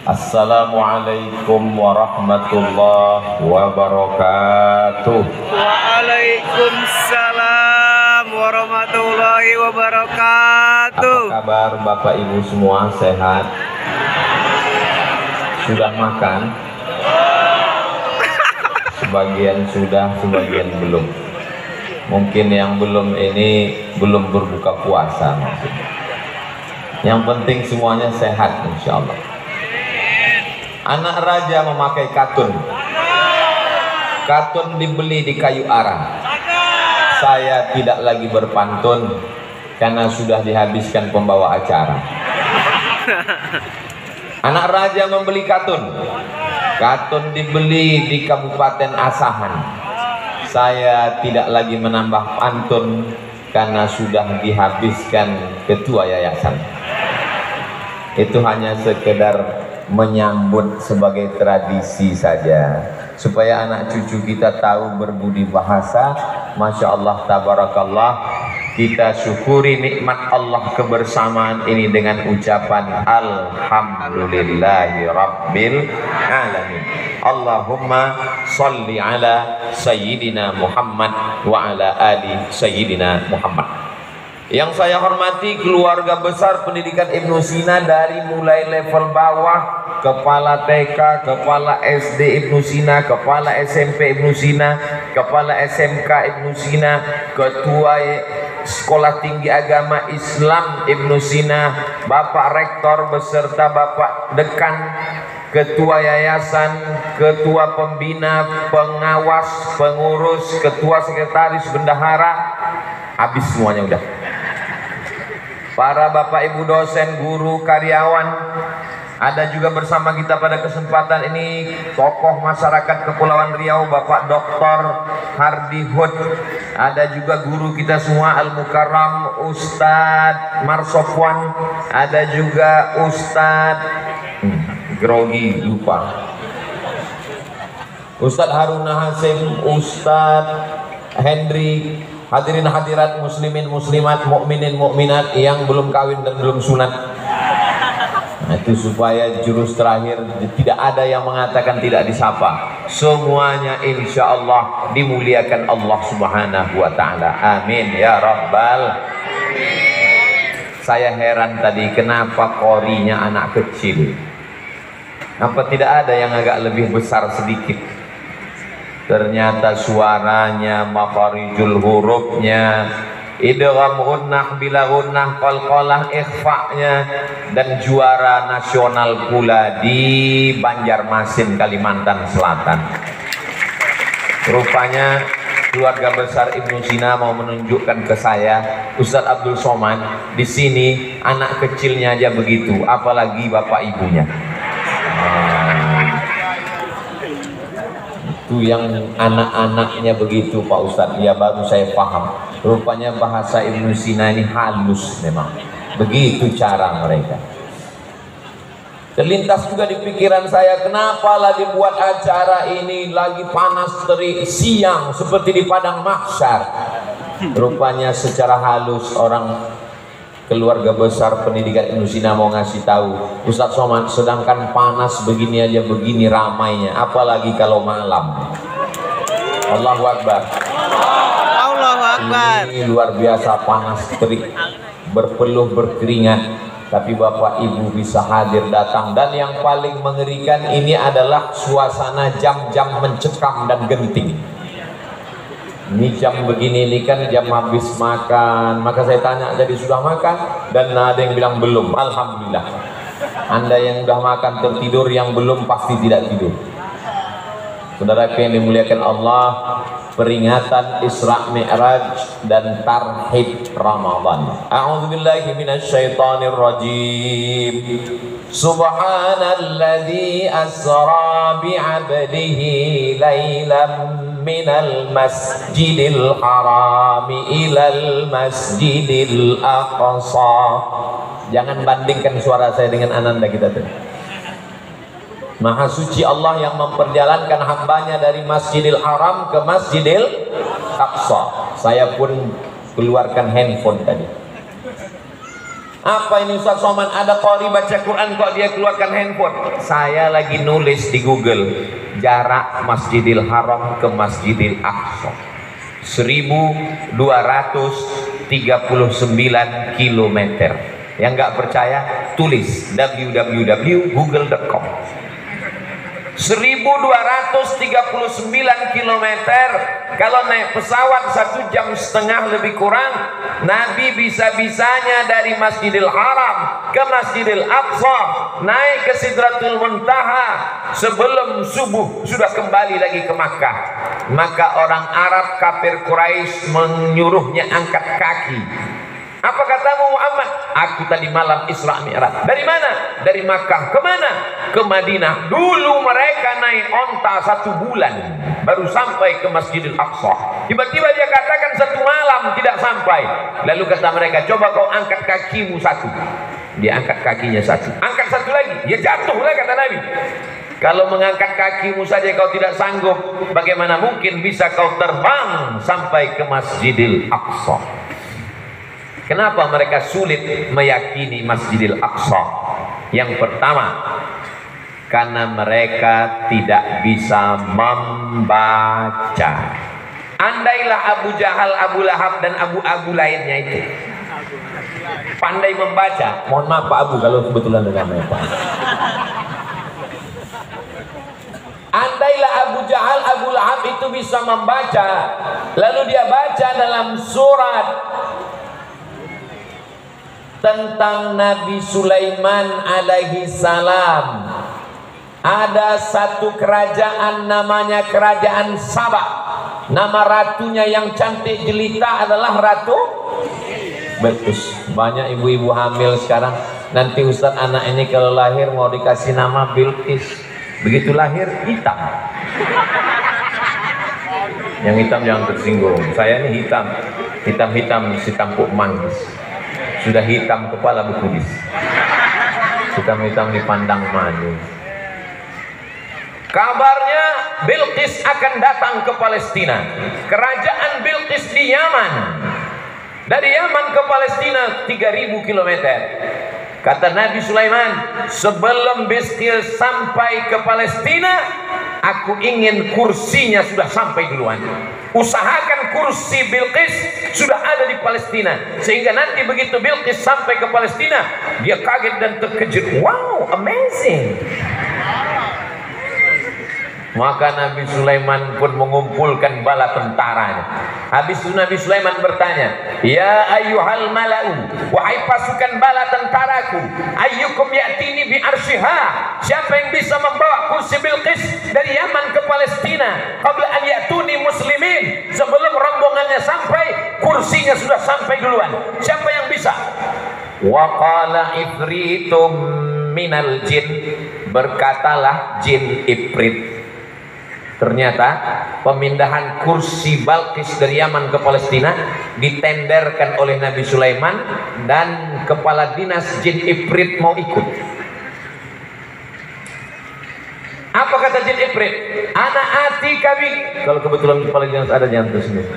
Assalamualaikum warahmatullahi wabarakatuh. Waalaikumsalam warahmatullahi wabarakatuh. Apa kabar Bapak Ibu semua, sehat? Sudah makan? Sebagian sudah, sebagian belum. Mungkin yang belum ini belum berbuka puasa maksudnya. Yang penting semuanya sehat insya Allah. Anak raja memakai katun. Katun dibeli di kayu arang. Saya tidak lagi berpantun karena sudah dihabiskan pembawa acara. Anak raja membeli katun. Katun dibeli di Kabupaten Asahan. Saya tidak lagi menambah pantun karena sudah dihabiskan ketua yayasan. Itu hanya sekedar menyambut sebagai tradisi saja supaya anak cucu kita tahu berbudi bahasa. Masya Allah, tabarakallah. Kita syukuri nikmat Allah kebersamaan ini dengan ucapan Alhamdulillahi Rabbil Alamin. Allahumma salli ala Sayyidina Muhammad wa ala ali Sayyidina Muhammad. Yang saya hormati keluarga besar pendidikan Ibnu Sina dari mulai level bawah, kepala TK, kepala SD Ibnu Sina, kepala SMP Ibnu Sina, kepala SMK Ibnu Sina, ketua Sekolah Tinggi Agama Islam Ibnu Sina, Bapak Rektor beserta Bapak Dekan, ketua yayasan, ketua pembina, pengawas, pengurus, ketua sekretaris, bendahara, habis semuanya udah. Para bapak ibu dosen, guru, karyawan, ada juga bersama kita pada kesempatan ini tokoh masyarakat Kepulauan Riau Bapak Dr. Hardi Hud. Ada juga guru kita semua Al-Mukarram Ustadz Marsofwan. Ada juga Ustadz grogi lupa, Ustadz Haruna Hasim, Ustadz Hendri. Hadirin hadirat, muslimin muslimat, mukminin mukminat yang belum kawin dan belum sunat. Nah, itu supaya jurus terakhir tidak ada yang mengatakan tidak disapa. Semuanya insya Allah dimuliakan Allah Subhanahu wa Ta'ala. Amin ya Rabbal. Saya heran tadi kenapa korinya anak kecil. Apa tidak ada yang agak lebih besar sedikit? Ternyata suaranya, makharijul hurufnya, idgham gunnah bila gunnah, qalqalah ikhfa'nya, dan juara nasional pula di Banjarmasin, Kalimantan Selatan. Rupanya keluarga besar Ibnu Sina mau menunjukkan ke saya, Ustadz Abdul Somad, di sini anak kecilnya aja begitu, apalagi bapak ibunya. Itu yang anak-anaknya begitu Pak Ustadz. Ya baru saya paham. Rupanya bahasa Ibnu Sina ini halus memang. Begitu cara mereka. Terlintas juga di pikiran saya, kenapa lagi buat acara ini lagi panas terik siang seperti di padang mahsyar. Rupanya secara halus orang keluarga besar pendidikan Ibnu Sina mau ngasih tahu, Ustadz Somad, sedangkan panas begini aja begini ramainya, apalagi kalau malam. Allahu Akbar. Allahu Akbar. Ini luar biasa panas terik, berpeluh berkeringat, tapi bapak ibu bisa hadir datang. Dan yang paling mengerikan ini adalah suasana jam-jam mencekam dan genting. Ini jam begini ini kan jam habis makan. Maka saya tanya, jadi sudah makan? Dan ada yang bilang belum. Alhamdulillah. Anda yang sudah makan tertidur, yang belum pasti tidak tidur. Saudara yang dimuliakan Allah, peringatan Isra Mi'raj dan tarhib Ramadan. A'udzubillahi minasyaitonir rajim. Subhanalladzi asra bi'abdihi lailan minal masjidil harami ilal masjidil aqsa. Jangan bandingkan suara saya dengan ananda kita tadi. Maha suci Allah yang memperjalankan hambanya dari Masjidil Haram ke Masjidil Aqsa. Saya pun keluarkan handphone tadi. Apa ini Ustaz Somad? Ada qori baca Quran kok dia keluarkan handphone. Saya lagi nulis di Google jarak Masjidil Haram ke Masjidil Aqsa 1239 km. Yang nggak percaya tulis www.google.com. 1239 km. Kalau naik pesawat 1,5 jam lebih kurang, Nabi bisa-bisanya dari Masjidil Haram ke Masjidil Aqsa, naik ke Sidratul Muntaha sebelum subuh sudah kembali lagi ke Makkah. Maka orang Arab kafir Quraisy menyuruhnya angkat kaki. Apa katamu Muhammad? Aku tadi malam Isra Mi'raj. Dari mana? Dari Makkah. Kemana? Ke Madinah. Dulu mereka naik onta 1 bulan baru sampai ke Masjidil Aqsa. Tiba-tiba dia katakan 1 malam tidak sampai. Lalu kata mereka, coba kau angkat kakimu 1. Dia angkat kakinya 1. Angkat 1 lagi, dia jatuh lah kata Nabi. Kalau mengangkat kakimu saja kau tidak sanggup, bagaimana mungkin bisa kau terbang sampai ke Masjidil Aqsa? Kenapa mereka sulit meyakini Masjidil Aqsa? Yang pertama, karena mereka tidak bisa membaca. Andailah Abu Jahal, Abu Lahab dan Abu lainnya itu pandai membaca. Mohon maaf Pak Abu kalau kebetulan dengan Pak. Andailah Abu Jahal, Abu Lahab itu bisa membaca, lalu dia baca dalam surat tentang Nabi Sulaiman alaihi salam. Ada satu kerajaan namanya kerajaan Saba. Nama ratunya yang cantik jelita adalah Ratu Bilqis. Banyak ibu-ibu hamil sekarang. Nanti Ustaz anak ini kalau lahir mau dikasih nama Bilqis. Begitu lahir hitam. Yang hitam jangan tersinggung. Saya ini hitam. Hitam-hitam si tampuk manggis. Sudah hitam kepala berkudis, hitam-hitam dipandang manis. Kabarnya Bilqis akan datang ke Palestina. Kerajaan Bilqis di Yaman. Dari Yaman ke Palestina 3.000 km. Kata Nabi Sulaiman, sebelum Bilqis sampai ke Palestina, aku ingin kursinya sudah sampai duluan. Usahakan kursi Bilqis sudah ada di Palestina, sehingga nanti begitu Bilqis sampai ke Palestina, dia kaget dan terkejut. Wow, amazing. Maka Nabi Sulaiman pun mengumpulkan bala tentaranya. Habis itu Nabi Sulaiman bertanya, ya ayyuhal mala'u, wahai pasukan bala tentaraku, ayyukum ya'tini bi arsyiha, siapa yang bisa membawa kursi Bilqis dari Yaman ke Palestina qabla an ya'tuni muslimin, sebelum rombongannya sampai, kursinya sudah sampai duluan. Siapa yang bisa? Wa qala ifritum minal jin, berkatalah jin ifrit. Ternyata pemindahan kursi Bilqis dari Yaman ke Palestina ditenderkan oleh Nabi Sulaiman, dan kepala dinas jin ifrit mau ikut. Apa kata jin ifrit? Ana ati kabi. Kalau kebetulan kepala dinas ada jangan tersebut.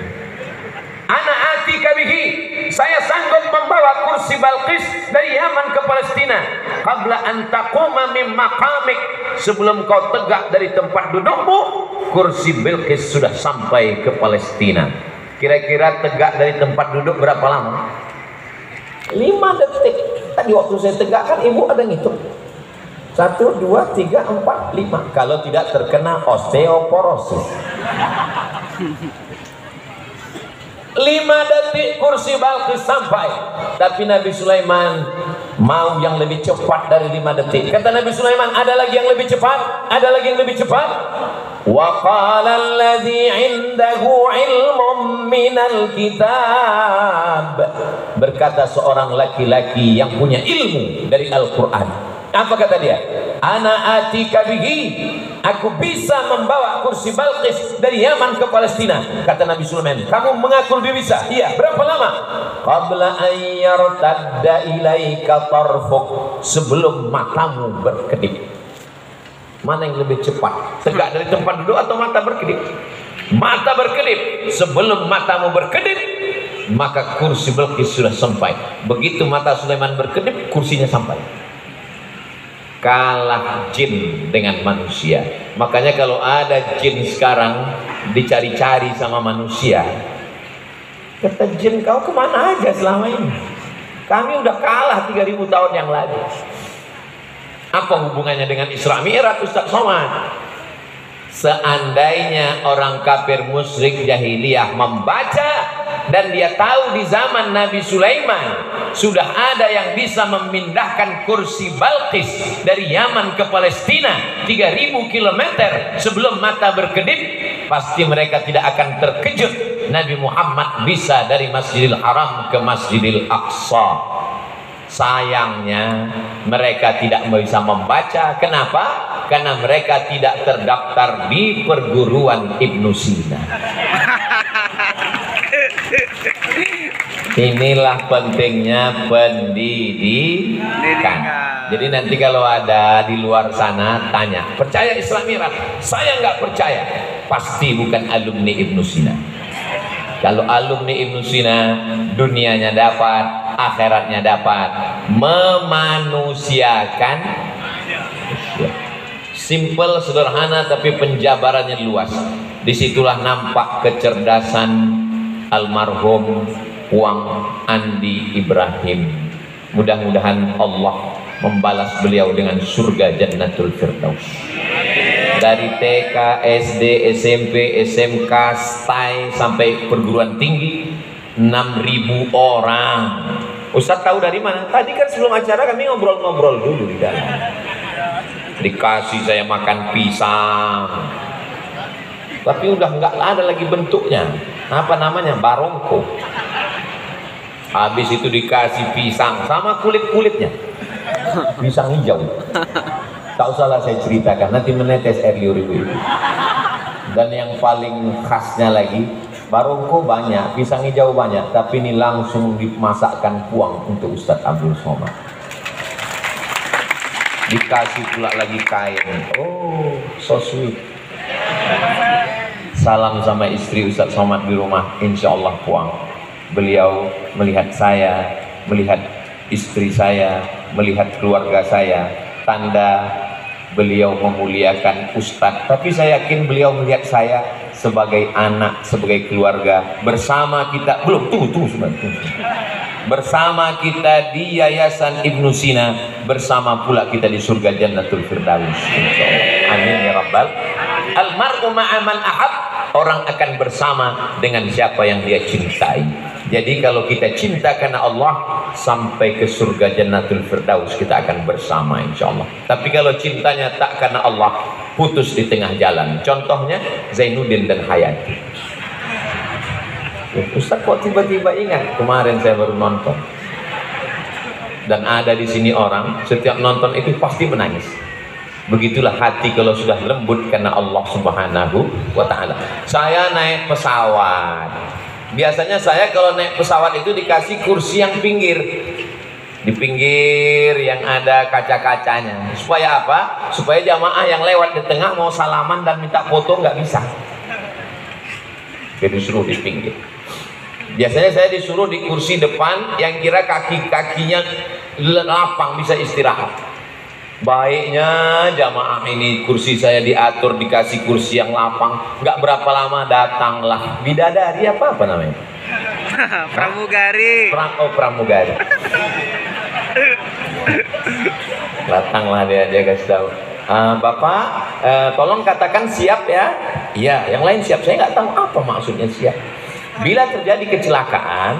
Ana ati kabihi, saya sanggup membawa kursi Bilqis dari Yaman ke Palestina qabla an taquma min maqamik, sebelum kau tegak dari tempat dudukmu, kursi Bilqis sudah sampai ke Palestina. Kira-kira tegak dari tempat duduk berapa lama? 5 detik. Tadi waktu saya tegak kan ibu ada ngitung 1, 2, 3, 4, 5. Kalau tidak terkena osteoporosis 5 detik kursi Bilqis sampai. Tapi Nabi Sulaiman mau yang lebih cepat dari 5 detik. Kata Nabi Sulaiman, ada lagi yang lebih cepat, ada lagi yang lebih cepat. Wa qala alladhi 'indahu 'ilmun minal kitab, berkata seorang laki-laki yang punya ilmu dari Al-Quran. Apa kata dia? Ana atika bihi, aku bisa membawa kursi Bilqis dari Yaman ke Palestina. Kata Nabi Sulaiman, kamu mengaku lebih bisa? Iya. Berapa lama? Qabla an yartadda ilaika tarfuk, sebelum matamu berkedip. Mana yang lebih cepat? Tegak dari tempat duduk atau mata berkedip? Mata berkedip. Sebelum matamu berkedip, maka kursi Bilqis sudah sampai. Begitu mata Sulaiman berkedip, kursinya sampai. Kalah jin dengan manusia. Makanya kalau ada jin sekarang dicari-cari sama manusia, kata jin, kau kemana aja selama ini? Kami udah kalah 3000 tahun yang lalu. Apa hubungannya dengan Isra Mi'raj, Ustaz Somad? Seandainya orang kafir musyrik jahiliyah membaca dan dia tahu di zaman Nabi Sulaiman sudah ada yang bisa memindahkan kursi Bilqis dari Yaman ke Palestina 3000 km sebelum mata berkedip, pasti mereka tidak akan terkejut Nabi Muhammad bisa dari Masjidil Haram ke Masjidil Aqsa. Sayangnya mereka tidak bisa membaca. Kenapa? Karena mereka tidak terdaftar di perguruan Ibnu Sina. Inilah pentingnya pendidikan. Jadi nanti kalau ada di luar sana tanya, percaya Isra Mi'raj? Saya nggak percaya. Pasti bukan alumni Ibnu Sina. Kalau alumni Ibnu Sina, dunianya dapat, akhiratnya dapat, memanusiakan. Simple, sederhana, tapi penjabarannya luas. Disitulah nampak kecerdasan almarhum Wang Andi Ibrahim. Mudah-mudahan Allah membalas beliau dengan surga Jannatul Firdaus. Dari TK, SD, SMP, SMK, STAI sampai perguruan tinggi 6.000 orang. Ustadz tahu dari mana? Tadi kan sebelum acara kami ngobrol-ngobrol dulu di dalam. Dikasih saya makan pisang, tapi udah nggak ada lagi bentuknya. Apa namanya? Barongko. Habis itu dikasih pisang sama kulit-kulitnya, pisang hijau. Tak usahlah saya ceritakan, nanti menetes air liur itu. Dan yang paling khasnya lagi, barongko banyak, pisang hijau banyak, tapi ini langsung dimasakkan kuang untuk Ustadz Abdul Somad. Dikasih pula lagi kain. Oh, so sweet. Salam sama istri Ustadz Somad di rumah, insya Allah puang. Beliau melihat saya, melihat istri saya, melihat keluarga saya, tanda beliau memuliakan Ustadz. Tapi saya yakin beliau melihat saya sebagai anak, sebagai keluarga. Bersama kita, belum, tunggu sebentar. Bersama kita di Yayasan Ibnu Sina, bersama pula kita di surga Jannatul Firdaus. Amin ya Rabbal. Almar'u ma'aman ahab. Orang akan bersama dengan siapa yang dia cintai. Jadi kalau kita cinta karena Allah, sampai ke surga Jannatul Firdaus kita akan bersama insya Allah. Tapi kalau cintanya tak karena Allah, putus di tengah jalan. Contohnya Zainuddin dan Hayati. Ustaz kok tiba-tiba ingat? Kemarin saya baru nonton. Dan ada di sini orang setiap nonton itu pasti menangis. Begitulah hati kalau sudah lembut karena Allah Subhanahu wa ta'ala. Saya naik pesawat. Biasanya saya kalau naik pesawat itu dikasih kursi yang pinggir. Di pinggir yang ada kaca-kacanya. Supaya apa? Supaya jamaah yang lewat di tengah mau salaman dan minta foto nggak bisa. Jadi disuruh di pinggir. Biasanya saya disuruh di kursi depan yang kira kaki-kakinya lapang bisa istirahat. Baiknya jamaah ini kursi saya diatur, dikasih kursi yang lapang. Nggak berapa lama datanglah bidadari apa namanya? Pramugari. Pramugari. Datanglah dia kasih tahu. Bapak, tolong katakan siap ya. Iya, yang lain siap. Saya nggak tahu apa maksudnya siap. Bila terjadi kecelakaan,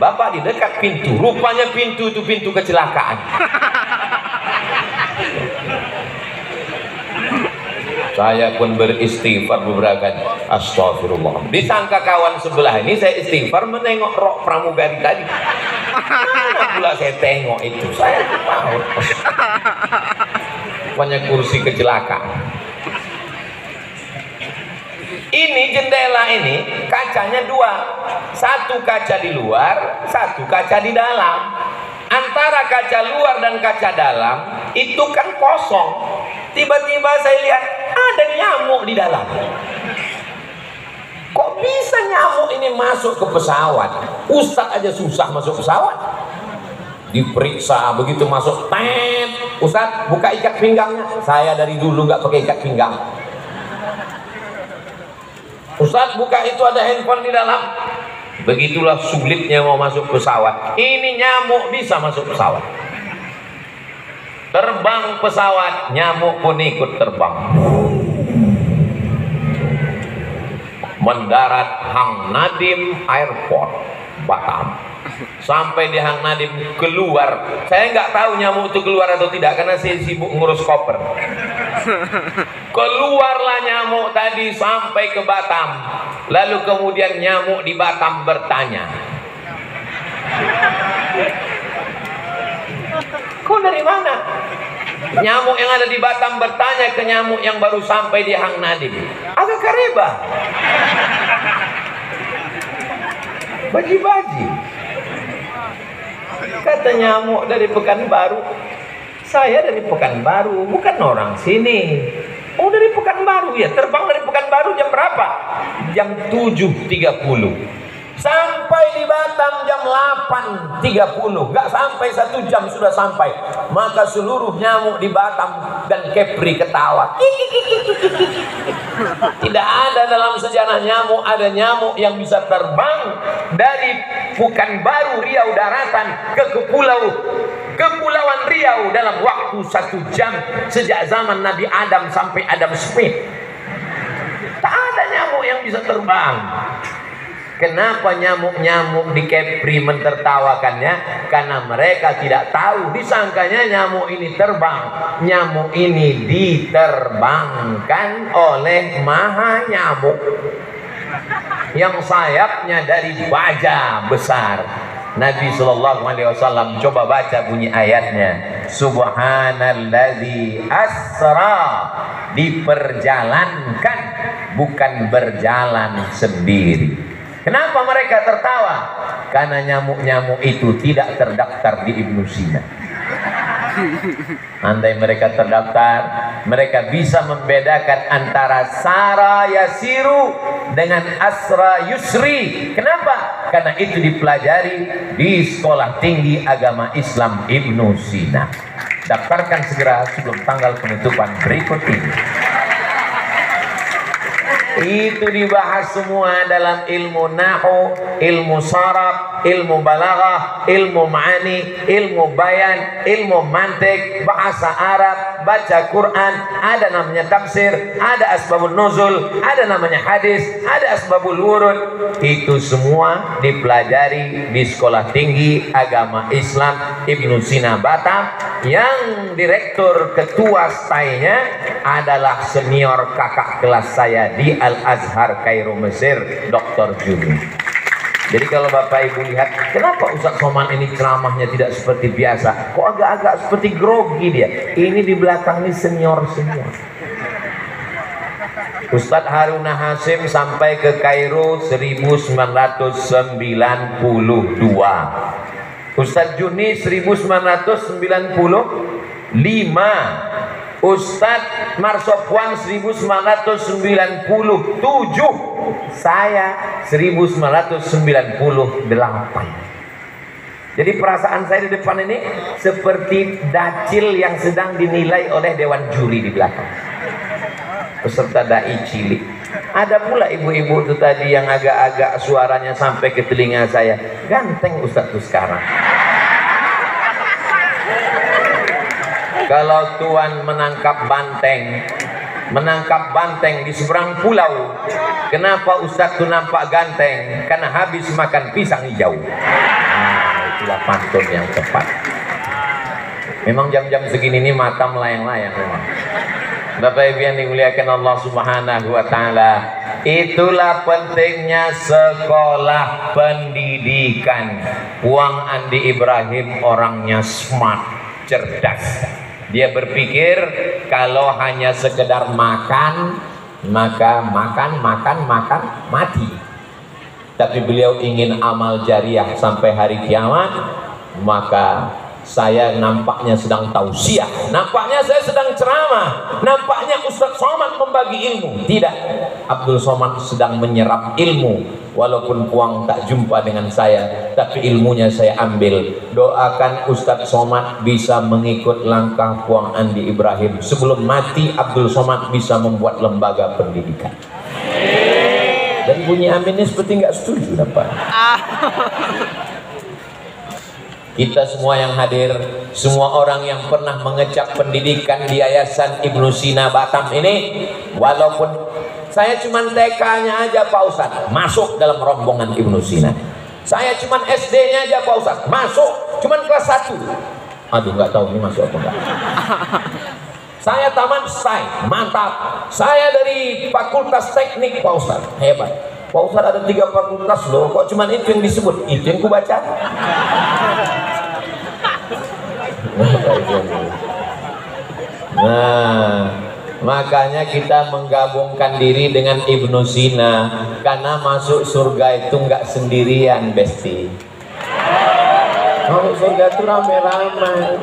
Bapak di dekat pintu. Rupanya pintu itu pintu kecelakaan. Saya pun beristighfar beberapa kali. Astagfirullah. Disangka kawan sebelah ini saya istighfar menengok rok pramugari tadi. Mana pula saya tengok itu. Saya tahu. Pokoknya kursi kecelakaan. Ini jendela ini kacanya dua. Satu kaca di luar, satu kaca di dalam. Antara kaca luar dan kaca dalam itu kan kosong. Tiba-tiba saya lihat ada nyamuk di dalam. Kok bisa nyamuk ini masuk ke pesawat? Ustadz aja susah masuk pesawat, diperiksa begitu masuk, tet, Ustadz buka ikat pinggangnya. Saya dari dulu nggak pakai ikat pinggang. Ustadz buka, itu ada handphone di dalam. Begitulah sulitnya mau masuk pesawat. Ini nyamuk bisa masuk pesawat. Terbang pesawat, nyamuk pun ikut terbang. Mendarat Hang Nadim Airport, Batam. Sampai di Hang Nadim keluar. Saya nggak tahu nyamuk itu keluar atau tidak karena saya sibuk ngurus koper. Keluarlah nyamuk tadi sampai ke Batam. Lalu kemudian nyamuk di Batam bertanya, kau dari mana? Nyamuk yang ada di Batam bertanya ke nyamuk yang baru sampai di Hang Nadim, agak kareba, baji-baji. Kata nyamuk dari Pekanbaru, saya dari Pekanbaru, bukan orang sini. Oh dari Pekanbaru ya, terbang dari Pekanbaru jam berapa? Jam 7.30. Sampai di Batam jam 8.30, nggak sampai 1 jam sudah sampai. Maka seluruh nyamuk di Batam dan Kepri ketawa. Tidak ada dalam sejarah nyamuk ada nyamuk yang bisa terbang dari Pekanbaru Riau daratan ke Kepulauan Riau dalam waktu 1 jam sejak zaman Nabi Adam sampai Adam Smith. Tak ada nyamuk yang bisa terbang. Kenapa nyamuk-nyamuk di Kepri mentertawakannya? Karena mereka tidak tahu, disangkanya nyamuk ini terbang. Nyamuk ini diterbangkan oleh maha nyamuk yang sayapnya dari baja besar. Nabi SAW coba baca bunyi ayatnya. Subhanalladzi asra, diperjalankan, bukan berjalan sendiri. Kenapa mereka tertawa? Karena nyamuk-nyamuk itu tidak terdaftar di Ibnu Sina. Andai mereka terdaftar, mereka bisa membedakan antara Sara Yasiru dengan Asra Yusri. Kenapa? Karena itu dipelajari di Sekolah Tinggi Agama Islam Ibnu Sina. Daftarkan segera sebelum tanggal penutupan berikut ini. Itu dibahas semua dalam ilmu nahu, ilmu saraf, ilmu balaghah, ilmu ma'ani, ilmu bayan, ilmu mantik, bahasa Arab, baca Quran, ada namanya tafsir, ada asbabun nuzul, ada namanya hadis, ada asbabul wurud. Itu semua dipelajari di Sekolah Tinggi Agama Islam Ibnu Sina Batam, yang direktur ketua stainya adalah senior kakak kelas saya di Al-Azhar Kairo Mesir, Dr. Juni. Jadi kalau Bapak Ibu lihat, kenapa Ustaz Somad ini ceramahnya tidak seperti biasa? Kok agak-agak seperti grogi dia? Ini di belakang ini senior-senior. Ustaz Haruna Hasim sampai ke Kairo 1992. Ustaz Juni 1995. Ustadz Marsopwan 1997, saya 1998. Jadi perasaan saya di depan ini seperti dacil yang sedang dinilai oleh dewan juri di belakang, peserta dai cilik. Ada pula ibu-ibu itu tadi yang agak-agak suaranya sampai ke telinga saya, ganteng Ustadz tuh sekarang. Kalau Tuan menangkap banteng di seberang pulau, kenapa Ustadz tuh nampak ganteng? Karena habis makan pisang hijau. Nah, itulah pantun yang tepat. Memang jam-jam segini ini mata melayang-layang memang. Bapak Ibu yang dimuliakan Allah Subhanahu wa Ta'ala, itulah pentingnya sekolah pendidikan. Puang Andi Ibrahim orangnya smart, cerdas. Dia berpikir kalau hanya sekedar makan, maka makan mati. Tapi beliau ingin amal jariah sampai hari kiamat. Maka saya nampaknya sedang tausiah, nampaknya saya sedang ceramah, nampaknya Ustaz Somad membagi ilmu. Tidak, Abdul Somad sedang menyerap ilmu. Walaupun Puang tak jumpa dengan saya, tapi ilmunya saya ambil. Doakan Ustadz Somad bisa mengikut langkah Puang Andi Ibrahim. Sebelum mati Abdul Somad bisa membuat lembaga pendidikan. Dan bunyi aminnya seperti nggak setuju dapat. Kita semua yang hadir, semua orang yang pernah mengecap pendidikan di Yayasan Ibnu Sina Batam ini, walaupun saya cuma TK-nya aja Pak Ustadz, masuk dalam rombongan Ibnu Sina. Saya cuma SD-nya aja Pak Ustadz, masuk, cuma kelas 1. Aduh, nggak tahu ini masuk apa enggak. Saya taman STAI, mantap. Saya dari Fakultas Teknik Pak Ustadz, hebat. Pak Ustadz ada 3 fakultas loh, kok cuma itu yang disebut? Itu yang ku baca. Nah, makanya kita menggabungkan diri dengan Ibnu Sina, karena masuk surga itu nggak sendirian, Besti. Masuk surga itu rame-rame.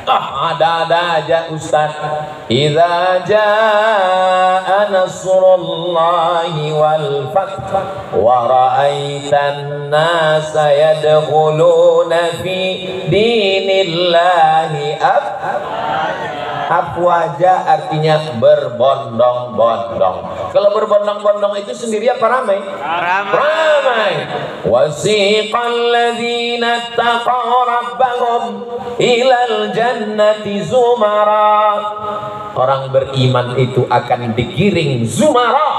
Ada-ada aja Ustaz. Idza jaa nasrullahi wal fath wa ra'aitan nasa yadkhuluna fi dinillahi afwaja, artinya berbondong-bondong. Kalau berbondong-bondong itu sendiri apa ramai? Ramai. Wasiqal ladzina taqaw rabbahum ilal jannati zumara. Orang beriman itu akan digiring zumara,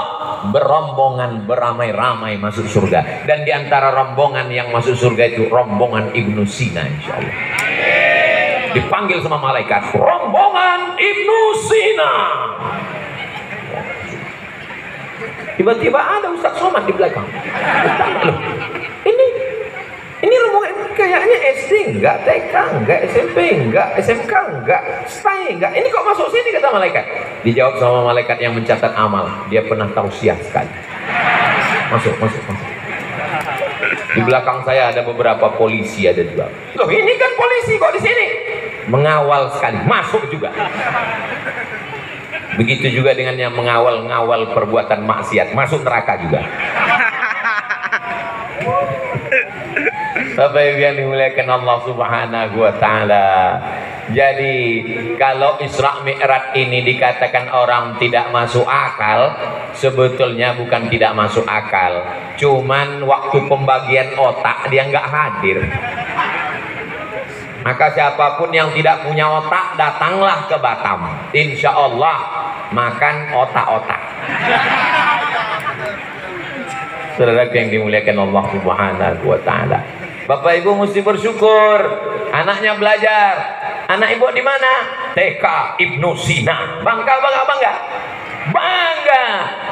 berombongan beramai-ramai masuk surga. Dan diantara rombongan yang masuk surga itu rombongan Ibnu Sina, insyaallah. Dipanggil sama malaikat, rombongan Ibnu Sina. Tiba-tiba ada Ustadz Somad di belakang. Loh, ini rombongan kayaknya SD enggak, TK enggak, SMP enggak, SMK enggak, STAI enggak. Ini kok masuk sini, kata malaikat. Dijawab sama malaikat yang mencatat amal. Dia pernah tausiah sekali. Masuk. Di belakang saya ada beberapa polisi, ada juga. Loh, ini kan polisi kok di sini? Mengawal sekali, masuk juga. Begitu juga dengan yang mengawal perbuatan maksiat, masuk neraka juga. Bapak Ibu yang dimuliakan Allah Subhanahu wa taala. Jadi kalau Isra Mi'raj ini dikatakan orang tidak masuk akal, sebetulnya bukan tidak masuk akal, cuman waktu pembagian otak dia nggak hadir. Maka siapapun yang tidak punya otak, datanglah ke Batam. Insya Allah makan otak-otak. Saudara yang dimuliakan Allah Subhanahu wa taala. Bapak Ibu mesti bersyukur, anaknya belajar. Anak ibu di mana? TK Ibnu Sina. Bangga.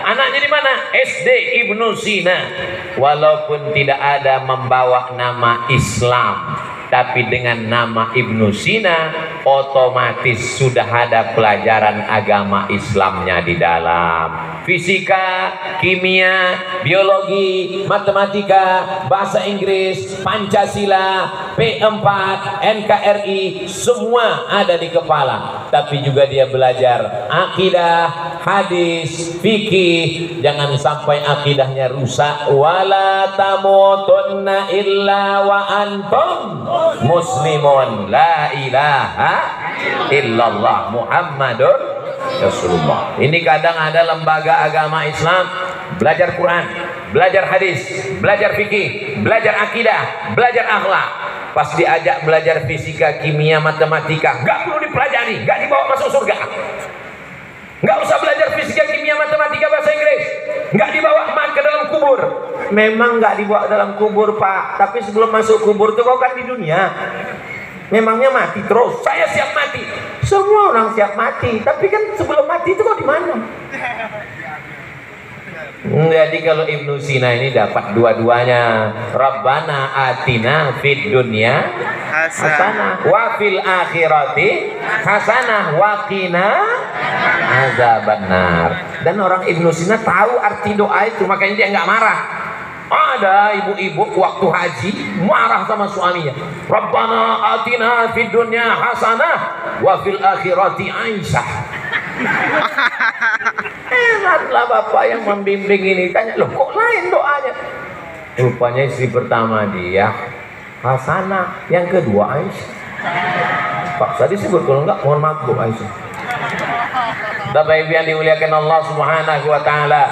Anaknya di mana? SD Ibnu Sina. Walaupun tidak ada membawa nama Islam, tapi dengan nama Ibnu Sina otomatis sudah ada pelajaran agama Islamnya di dalam. Fisika, kimia, biologi, matematika, bahasa Inggris, Pancasila, P4, NKRI, semua ada di kepala. Tapi juga dia belajar akidah, hadis, fikih. Jangan sampai akidahnya rusak. Wala tamutunna illa wa antum muslimun, la ilaha illallah Muhammadur Rasulullah. Ini kadang ada lembaga agama Islam, belajar Quran, belajar hadis, belajar fikih, belajar akidah, belajar akhlak. Pas diajak belajar fisika, kimia, matematika, nggak perlu dipelajari, nggak dibawa masuk surga. Nggak usah belajar fisika, kimia, matematika, bahasa Inggris, nggak dibawa ke dalam kubur. Memang nggak dibawa dalam kubur, Pak, tapi sebelum masuk kubur tuh kau kan di dunia. Memangnya mati terus? Saya siap mati. Semua orang siap mati, tapi kan sebelum mati itu kau di mana? Jadi kalau Ibnu Sina ini dapat dua-duanya. Rabbana atina fid dunya hasanah wa fil akhirati hasanah wa qina azabannar. Dan orang Ibnu Sina tahu arti doa itu, makanya dia nggak marah. Ada ibu-ibu waktu haji marah sama suaminya. Rabbana atina fid dunya hasanah wa fil akhirati aisyah. Heranlah bapak yang membimbing ini. Tanya, loh kok lain doanya? Rupanya istri pertama dia Hasanah, yang kedua Aisyah. Paksa disebut, kalau enggak mohon maaf Bu Aisyah. Bapak Ibu yang dimuliakan Allah Subhanahu wa taala,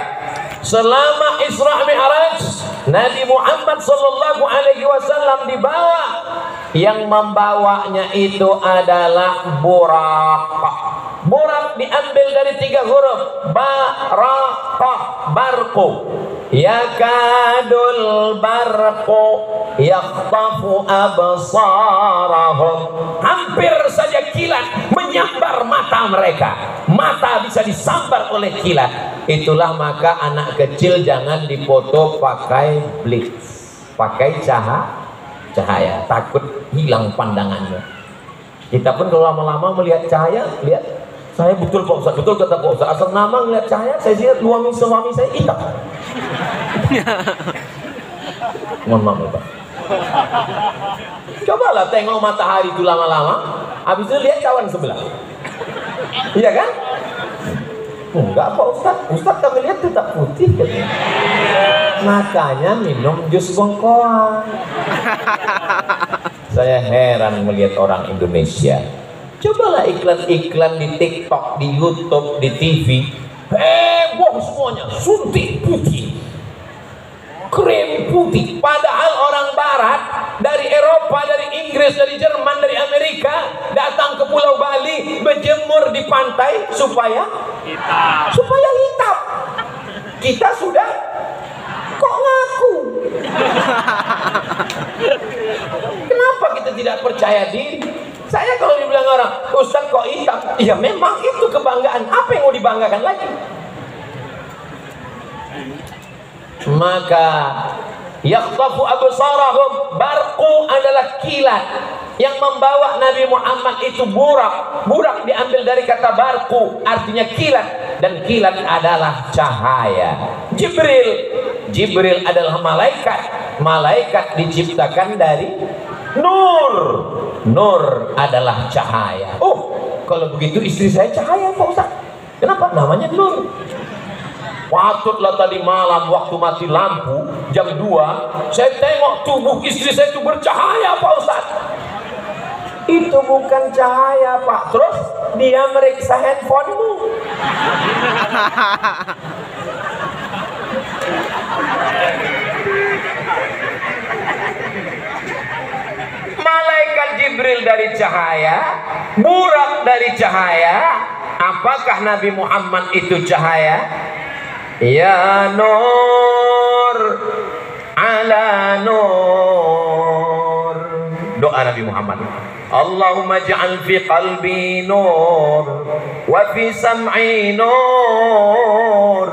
selama Isra Mi'raj Nabi Muhammad sallallahu alaihi wasallam dibawa, yang membawanya itu adalah Burak. Burak diambil dari 3 huruf, baraka, barqu. Yakadul barqu yakhtafu absarahum. Hampir saja kilat menyambar mata mereka. Mata bisa disambar oleh kilat. Itulah maka anak kecil jangan dipoto pakai blitz, pakai cahaya, takut hilang pandangannya. Kita pun kalau lama-lama melihat cahaya, lihat saya betul Pak Ustaz, betul kata Pak Ustaz. Asal nama ngeliat cahaya, saya lihat suami saya hitam. Mohon maaf Pak. Cobalah tengok matahari itu lama-lama, habis itu lihat cawan sebelah. Iya kan? Enggak Pak Ustaz, Ustaz kami lihat tetap putih katanya. Makanya minum jus bengkoang. Saya heran melihat orang Indonesia. Cobalah iklan-iklan di TikTok, di YouTube, di TV, heboh semuanya, suntik putih, krim putih. Padahal orang Barat dari Eropa, dari Inggris, dari Jerman, dari Amerika datang ke Pulau Bali berjemur di pantai supaya hitam. Kita sudah kok ngaku? Kenapa kita tidak percaya diri? Saya kalau dibilang orang, Ustaz kok hitam? Ya memang itu kebanggaan. Apa yang mau dibanggakan lagi? Maka yakhtafu absarahum, barqu adalah kilat. Yang membawa Nabi Muhammad itu Burak. Burak diambil dari kata barqu, artinya kilat, dan kilat adalah cahaya. Jibril adalah malaikat. Malaikat diciptakan dari nur. Nur adalah cahaya. Oh, kalau begitu istri saya cahaya Pak Ustaz. Kenapa namanya Nur? Patutlah tadi malam waktu mati lampu jam 2, saya tengok tubuh istri saya itu bercahaya Pak Ustaz. Itu bukan cahaya Pak. Terus dia meriksa handphonemu. Malaikat Jibril dari cahaya, Burak dari cahaya. Apakah Nabi Muhammad itu cahaya? Ya nur ala nur. Doa Nabi Muhammad, Allahumma ja'al fi qalbi nur wa fi sam'i nur.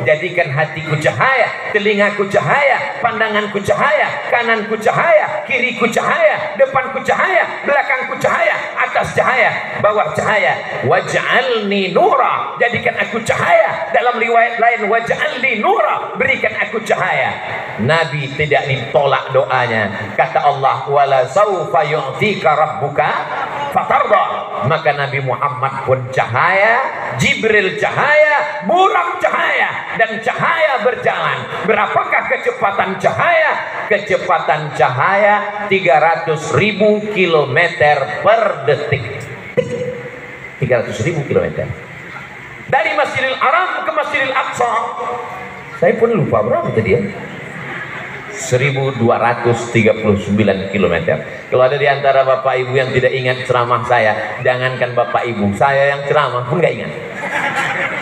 Jadikan hatiku cahaya, telingaku cahaya, pandanganku cahaya, kananku cahaya, kiriku cahaya, depanku cahaya, belakangku cahaya, atas cahaya, bawah cahaya. Waj'alni nura, jadikan aku cahaya. Dalam riwayat lain, waj'alni nura, berikan aku cahaya. Nabi tidak ditolak doanya. Kata Allah, wala saufa yu'tika rabbuka fatarda. Maka Nabi Muhammad pun cahaya, Jibril cahaya, Burak cahaya, dan cahaya berjalan. Berapakah kecepatan cahaya? Kecepatan cahaya 300.000 km per detik. 300.000 km. Dari Masjidil Haram ke Masjidil Aqsa. Saya pun lupa berapa tadi ya. 1239 km. Kalau ada di antara Bapak Ibu yang tidak ingat ceramah saya, jangankan Bapak Ibu, saya yang ceramah pun nggak ingat.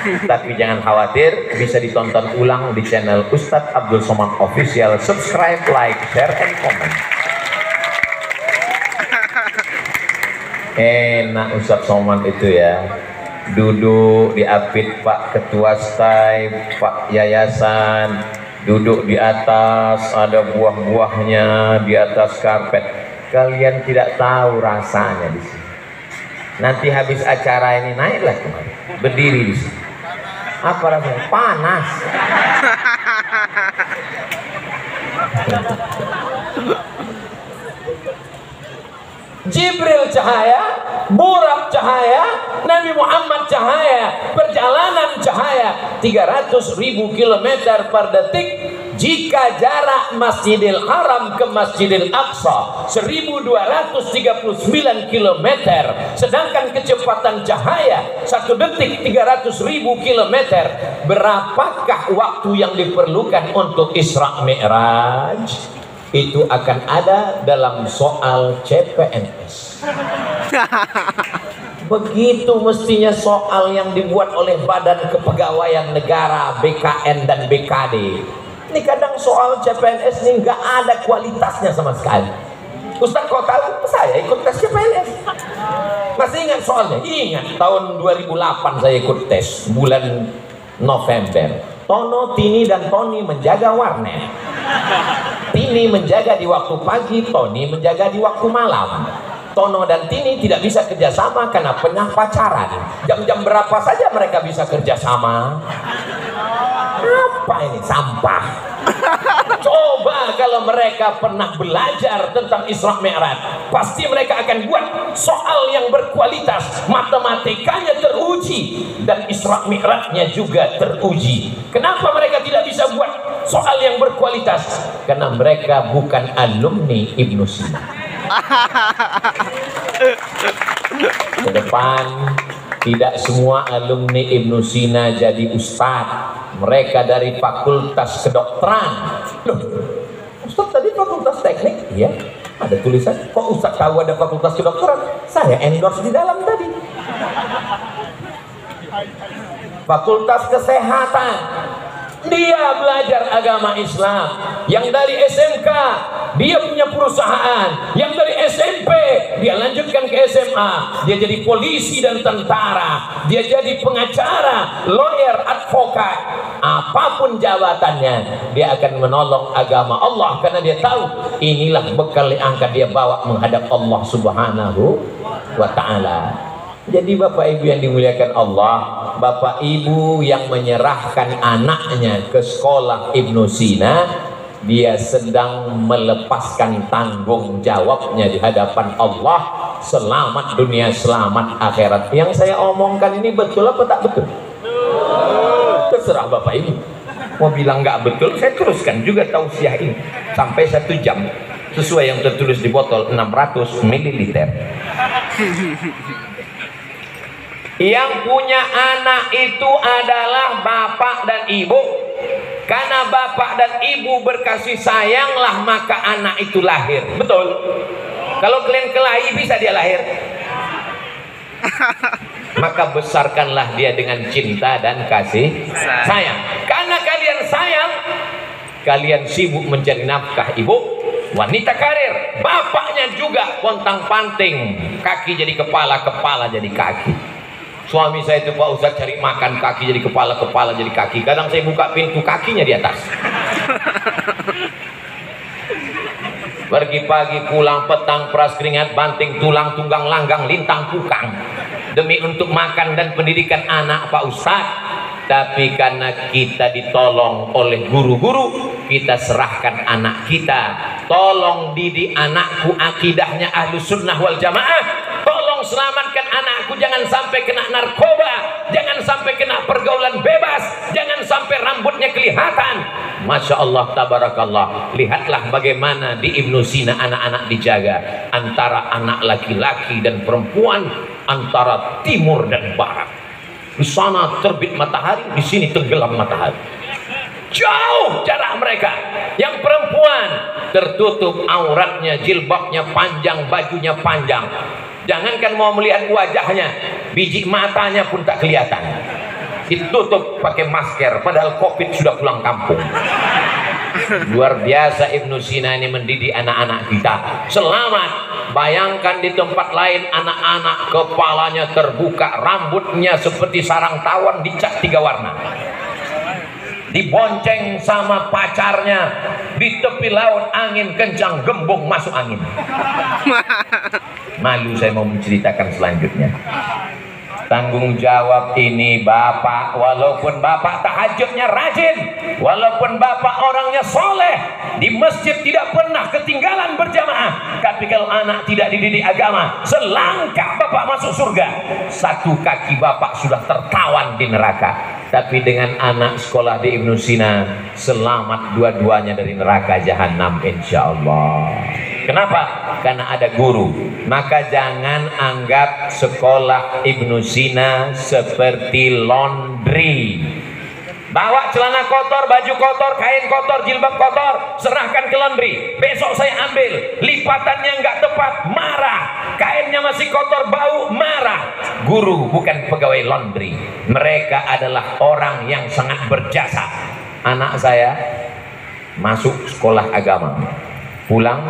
Tapi jangan khawatir, bisa ditonton ulang di channel Ustadz Abdul Somad Official. Subscribe, like, share, and comment. Enak Ustadz Somad itu ya, duduk di apit Pak Ketua STAI, Pak Yayasan, duduk di atas, ada buah-buahnya di atas karpet. Kalian tidak tahu rasanya di sini. Nanti habis acara ini naiklah kemari, berdiri di sini. Apa rasanya? Panas. Jibril cahaya, Burak cahaya, Nabi Muhammad cahaya. perjalanan cahaya 300.000 kilometer per detik. Jika jarak Masjidil Haram ke Masjidil Aqsa 1239 kilometer, sedangkan kecepatan cahaya 1 detik 300.000 kilometer, berapakah waktu yang diperlukan untuk Isra Mi'raj? Itu akan ada dalam soal CPNS. Begitu mestinya soal yang dibuat oleh Badan Kepegawaian Negara, BKN dan BKD. Ini kadang soal CPNS ini nggak ada kualitasnya sama sekali. Ustaz kau tahu, saya ikut tes CPNS. Masih ingat soalnya? Ingat, tahun 2008 saya ikut tes, bulan November. Tono, Tini, dan Tony menjaga warnet. Tini menjaga di waktu pagi, Tony menjaga di waktu malam. Tono dan Tini tidak bisa kerjasama karena pernah pacaran. Jam-jam berapa saja mereka bisa kerjasama? Apa ini? Sampah. Coba kalau mereka pernah belajar tentang Isra Mi'raj, pasti mereka akan buat soal yang berkualitas. Matematikanya teruji dan Isra Mi'rajnya juga teruji. Kenapa mereka tidak bisa buat soal yang berkualitas? Karena mereka bukan alumni Ibnu Sina. Ke depan tidak semua alumni Ibnu Sina jadi ustadz. Mereka dari fakultas kedokteran. Loh, Ustaz tadi fakultas teknik? Iya, ada tulisan. Kok Ustaz tahu ada fakultas kedokteran? Saya endorse di dalam tadi. Fakultas kesehatan. Dia belajar agama Islam. Yang dari SMK dia punya perusahaan. Yang dari SMP dia lanjutkan ke SMA. Dia jadi polisi dan tentara. Dia jadi pengacara, lawyer, advokat. Apapun jabatannya, dia akan menolong agama Allah karena dia tahu inilah bekal yang akan dia bawa menghadap Allah Subhanahu wa ta'ala. Jadi Bapak Ibu yang dimuliakan Allah, Bapak Ibu yang menyerahkan anaknya ke sekolah Ibnu Sina, dia sedang melepaskan tanggung jawabnya di hadapan Allah. Selamat dunia, selamat akhirat. Yang saya omongkan ini betul apa tak betul? Terserah Bapak Ibu. Mau bilang nggak betul, saya teruskan juga tausiah ini sampai 1 jam sesuai yang tertulis di botol 600 ml. Yang punya anak itu adalah bapak dan ibu. Karena bapak dan ibu berkasih sayanglah maka anak itu lahir. Betul? Kalau kalian kelahi bisa dia lahir. Maka besarkanlah dia dengan cinta dan kasih sayang. Karena kalian sayang, kalian sibuk mencari nafkah ibu. Wanita karir, bapaknya juga pontang-panting, kaki jadi kepala, kepala jadi kaki. Suami saya itu Pak Ustaz cari makan, kaki jadi kepala, kepala jadi kaki. Kadang saya buka pintu, kakinya di atas. Pergi pagi, pulang petang, peras keringat, banting tulang, tunggang langgang, lintang kukang. Demi untuk makan dan pendidikan anak Pak Ustaz. Tapi karena kita ditolong oleh guru-guru, kita serahkan anak kita. Tolong didik anakku akidahnya Ahlus Sunnah wal Jamaah. Tolong selamatkan anakku, jangan sampai kena narkoba, jangan sampai kena pergaulan bebas, jangan sampai rambutnya kelihatan. Masya Allah, tabarakallah. Lihatlah bagaimana di Ibnu Sina anak-anak dijaga, antara anak laki-laki dan perempuan, antara timur dan barat. Di sana terbit matahari, di sini tenggelam matahari. Jauh jarak mereka. Yang perempuan tertutup auratnya, jilbabnya panjang, bajunya panjang. Jangankan mau melihat wajahnya, biji matanya pun tak kelihatan. Ditutup pakai masker, padahal COVID sudah pulang kampung. Luar biasa Ibnu Sina ini mendidik anak-anak kita. Selamat. Bayangkan di tempat lain anak-anak kepalanya terbuka, rambutnya seperti sarang tawon dicat 3 warna. Dibonceng sama pacarnya di tepi laut, angin kencang, gembung masuk angin. Malu saya mau menceritakan selanjutnya. Tanggung jawab ini bapak, walaupun bapak tahajudnya rajin, walaupun bapak orangnya soleh, di masjid tidak pernah ketinggalan berjamaah, tapi kalau anak tidak dididik agama, selangkah bapak masuk surga, 1 kaki bapak sudah tertawan di di neraka. Tapi dengan anak sekolah di Ibnu Sina, selamat dua-duanya dari neraka jahanam insyaallah. Kenapa? Karena ada guru. Maka jangan anggap sekolah Ibnu Sina seperti laundry. Bawa celana kotor, baju kotor, kain kotor, jilbab kotor, serahkan ke laundry. Besok saya ambil, lipatannya nggak tepat, marah. Kainnya masih kotor, bau, marah. Guru bukan pegawai laundry. Mereka adalah orang yang sangat berjasa. Anak saya masuk sekolah agama, pulang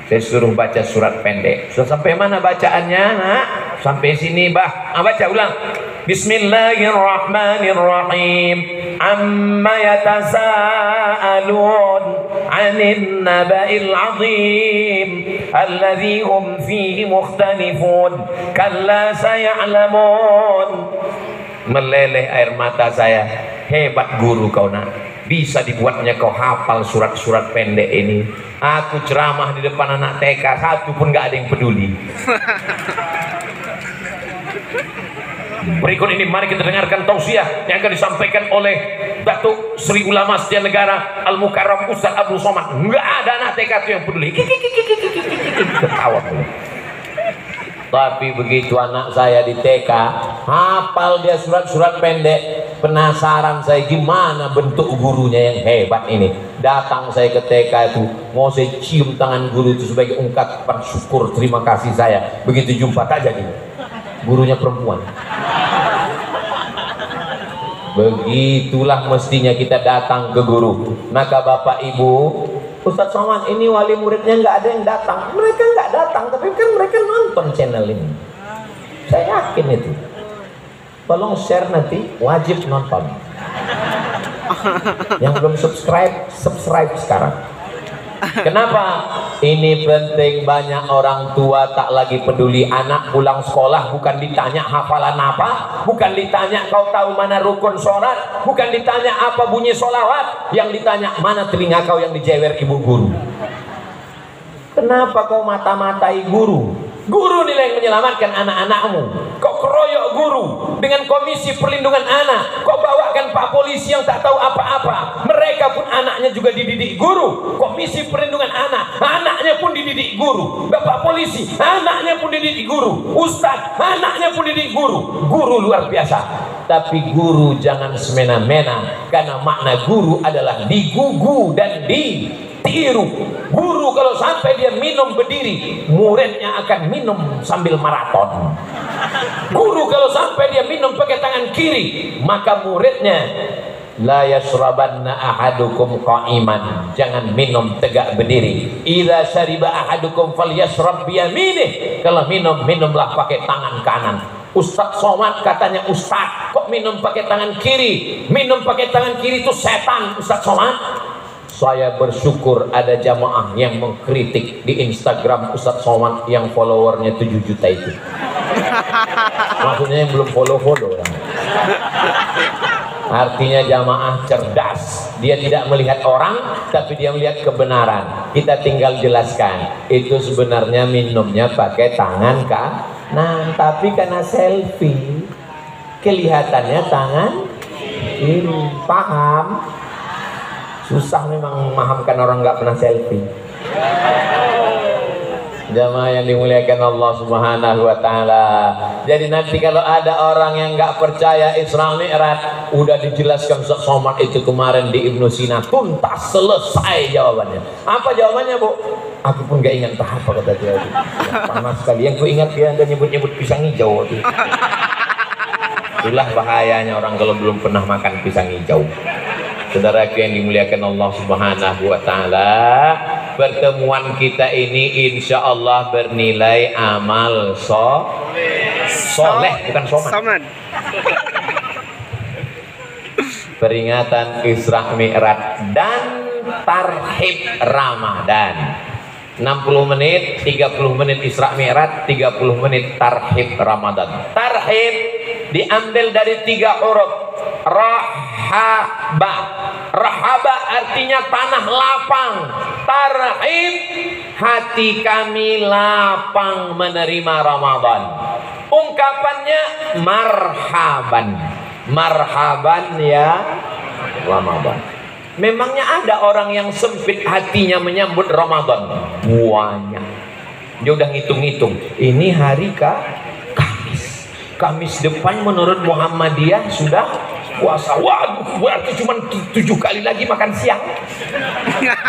saya suruh baca surat pendek. Sudah sampai mana bacaannya, nak? Sampai sini, bah. Baca ulang. Bismillahirrahmanirrahim. Amma yatasaalun 'anil naba'il 'azim alladzi hum fihi mukhtalifun. Kalla saya'lamun. Meleleh air mata saya. Hebat guru kau, nak. Bisa dibuatnya kau hafal surat-surat pendek ini. Aku ceramah di depan anak TK, satu pun gak ada yang peduli. Berikut ini mari kita dengarkan tausiah yang akan disampaikan oleh Datuk Sri Ulama Setia Negara Al Mukarram Ustaz Abdul Somad. Nggak ada anak TK itu yang peduli. Ketawa. Tapi begitu anak saya di TK, hafal dia surat-surat pendek. Penasaran saya gimana bentuk gurunya yang hebat ini. Datang saya ke TK itu, mau saya cium tangan guru itu sebagai ungkapan syukur terima kasih saya. Begitu jumpa tak jadi. Gurunya perempuan. Begitulah mestinya kita datang ke guru. Maka Bapak Ibu, Ustadz Somad ini wali muridnya nggak ada yang datang. Mereka nggak datang, tapi kan mereka nonton channel ini. Saya yakin itu. Tolong share nanti, wajib nonton. Yang belum subscribe, subscribe sekarang. Kenapa? Ini penting. Banyak orang tua tak lagi peduli anak pulang sekolah, bukan ditanya hafalan apa, bukan ditanya kau tahu mana rukun sholat, bukan ditanya apa bunyi sholawat, yang ditanya mana telinga kau yang dijewer ibu guru. Kenapa kau mata-matai guru? Guru nilai yang menyelamatkan anak-anakmu. Kau keroyok guru dengan komisi perlindungan anak. Kau bawakan pak polisi yang tak tahu apa-apa. Mereka pun anaknya juga dididik guru. Komisi perlindungan anak, anaknya pun dididik guru. Bapak polisi, anaknya pun dididik guru. Ustadz, anaknya pun dididik guru. Guru luar biasa. Tapi guru jangan semena-mena, karena makna guru adalah digugu dan ditiru. Guru kalau sampai dia minum berdiri, muridnya akan minum sambil maraton. Guru kalau sampai dia minum pakai tangan kiri, maka muridnya la yashrabanna ahadukum qa'iman, jangan minum tegak berdiri. Idza syariba ahadukum falyashrab biyaminih, kalau minum, minumlah pakai tangan kanan. Ustadz Somad katanya Ustadz, kok minum pakai tangan kiri? Minum pakai tangan kiri itu setan, Ustadz Somad. Saya bersyukur ada jamaah yang mengkritik di Instagram Ustadz Somad yang followernya 7 juta itu. Maksudnya yang belum follow-follow. Artinya jamaah cerdas. Dia tidak melihat orang, tapi dia melihat kebenaran. Kita tinggal jelaskan. Itu sebenarnya minumnya pakai tangan kanan, tapi karena selfie kelihatannya tangan kiri. Paham? Susah memang memahamkan orang nggak pernah selfie. Jamaah yang dimuliakan Allah Subhanahu wa taala. Jadi nanti kalau ada orang yang nggak percaya Isra Mi'raj, udah dijelaskan Ustaz Somad itu kemarin di Ibnu Sina, tuntas selesai jawabannya. Apa jawabannya, Bu? Aku pun nggak ingat apa kata dia itu. Panas sekali. Yang ku ingat dia ada nyebut-nyebut pisang hijau itu. Itulah bahayanya orang kalau belum pernah makan pisang hijau. Saudaraku yang dimuliakan Allah Subhanahu wa taala, pertemuan kita ini insya Allah bernilai amal soleh, bukan somad. Peringatan Isra Mi'raj dan tarhib Ramadan. 60 menit, 30 menit Isra Mi'raj, 30 menit tarhib Ramadan. Tarhib diambil dari 3 huruf. Rahaba. Rahaba artinya tanah lapang. Tarhib, hati kami lapang menerima Ramadan. Ungkapannya marhaban. marhaban ya Ramadan. Memangnya ada orang yang sempit hatinya menyambut Ramadan? Banyak. Dia udah ngitung-ngitung, ini hari Kamis depan menurut Muhammadiyah sudah puasa. Waduh, berarti cuma 7 kali lagi makan siang.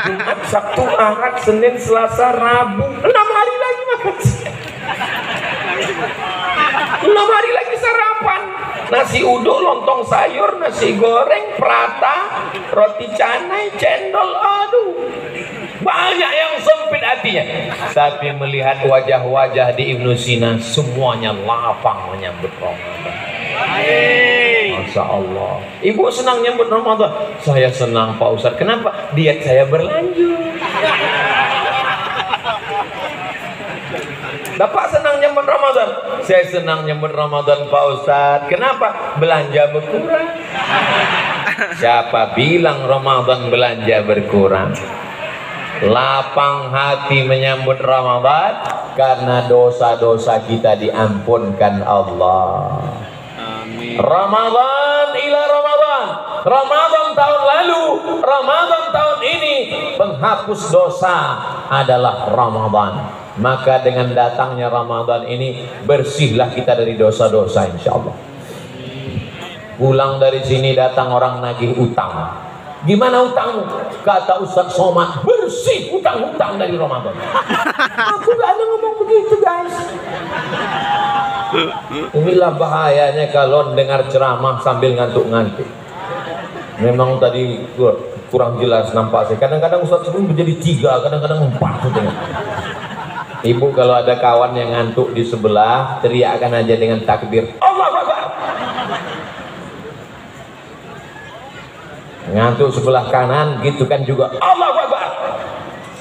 Jumat, Sabtu, Ahad, Senin, Selasa, Rabu, 6 hari lagi makan siang. 6 hari lagi sarapan. Nasi uduk, lontong sayur, nasi goreng, prata, roti canai, cendol. Aduh, banyak yang sempit hatinya. Tapi melihat wajah-wajah di Ibnu Sina, semuanya lapang menyambut Ramadan. Masya Allah. Ibu senang nyambut Ramadan. Saya senang Pak Ustadz. Kenapa? Diet saya berlanjut. Bapak senang nyambut Ramadan. Saya senang nyambut Ramadan Pak Ustadz. Kenapa? Belanja berkurang. Siapa bilang Ramadan belanja berkurang? Lapang hati menyambut Ramadan karena dosa-dosa kita diampunkan Allah. Amin. Ramadan ila Ramadan. Ramadan tahun lalu, Ramadan tahun ini, penghapus dosa adalah Ramadan. Maka dengan datangnya Ramadan ini, bersihlah kita dari dosa-dosa insya Allah. Pulang dari sini datang orang nagih utang. Gimana utangmu? Kata Ustaz Somad, bersih utang-utang dari Ramadan. Aku gak ada ngomong begitu guys. Inilah bahayanya kalau dengar ceramah sambil ngantuk-ngantuk. Memang tadi kurang jelas nampak saya. Kadang-kadang Ustaz sebelum menjadi 3, kadang-kadang 4 gitu. Ibu kalau ada kawan yang ngantuk di sebelah, teriakkan aja dengan takbir Allahu Akbar. Ngantuk sebelah kanan gitu kan juga Allahu Akbar.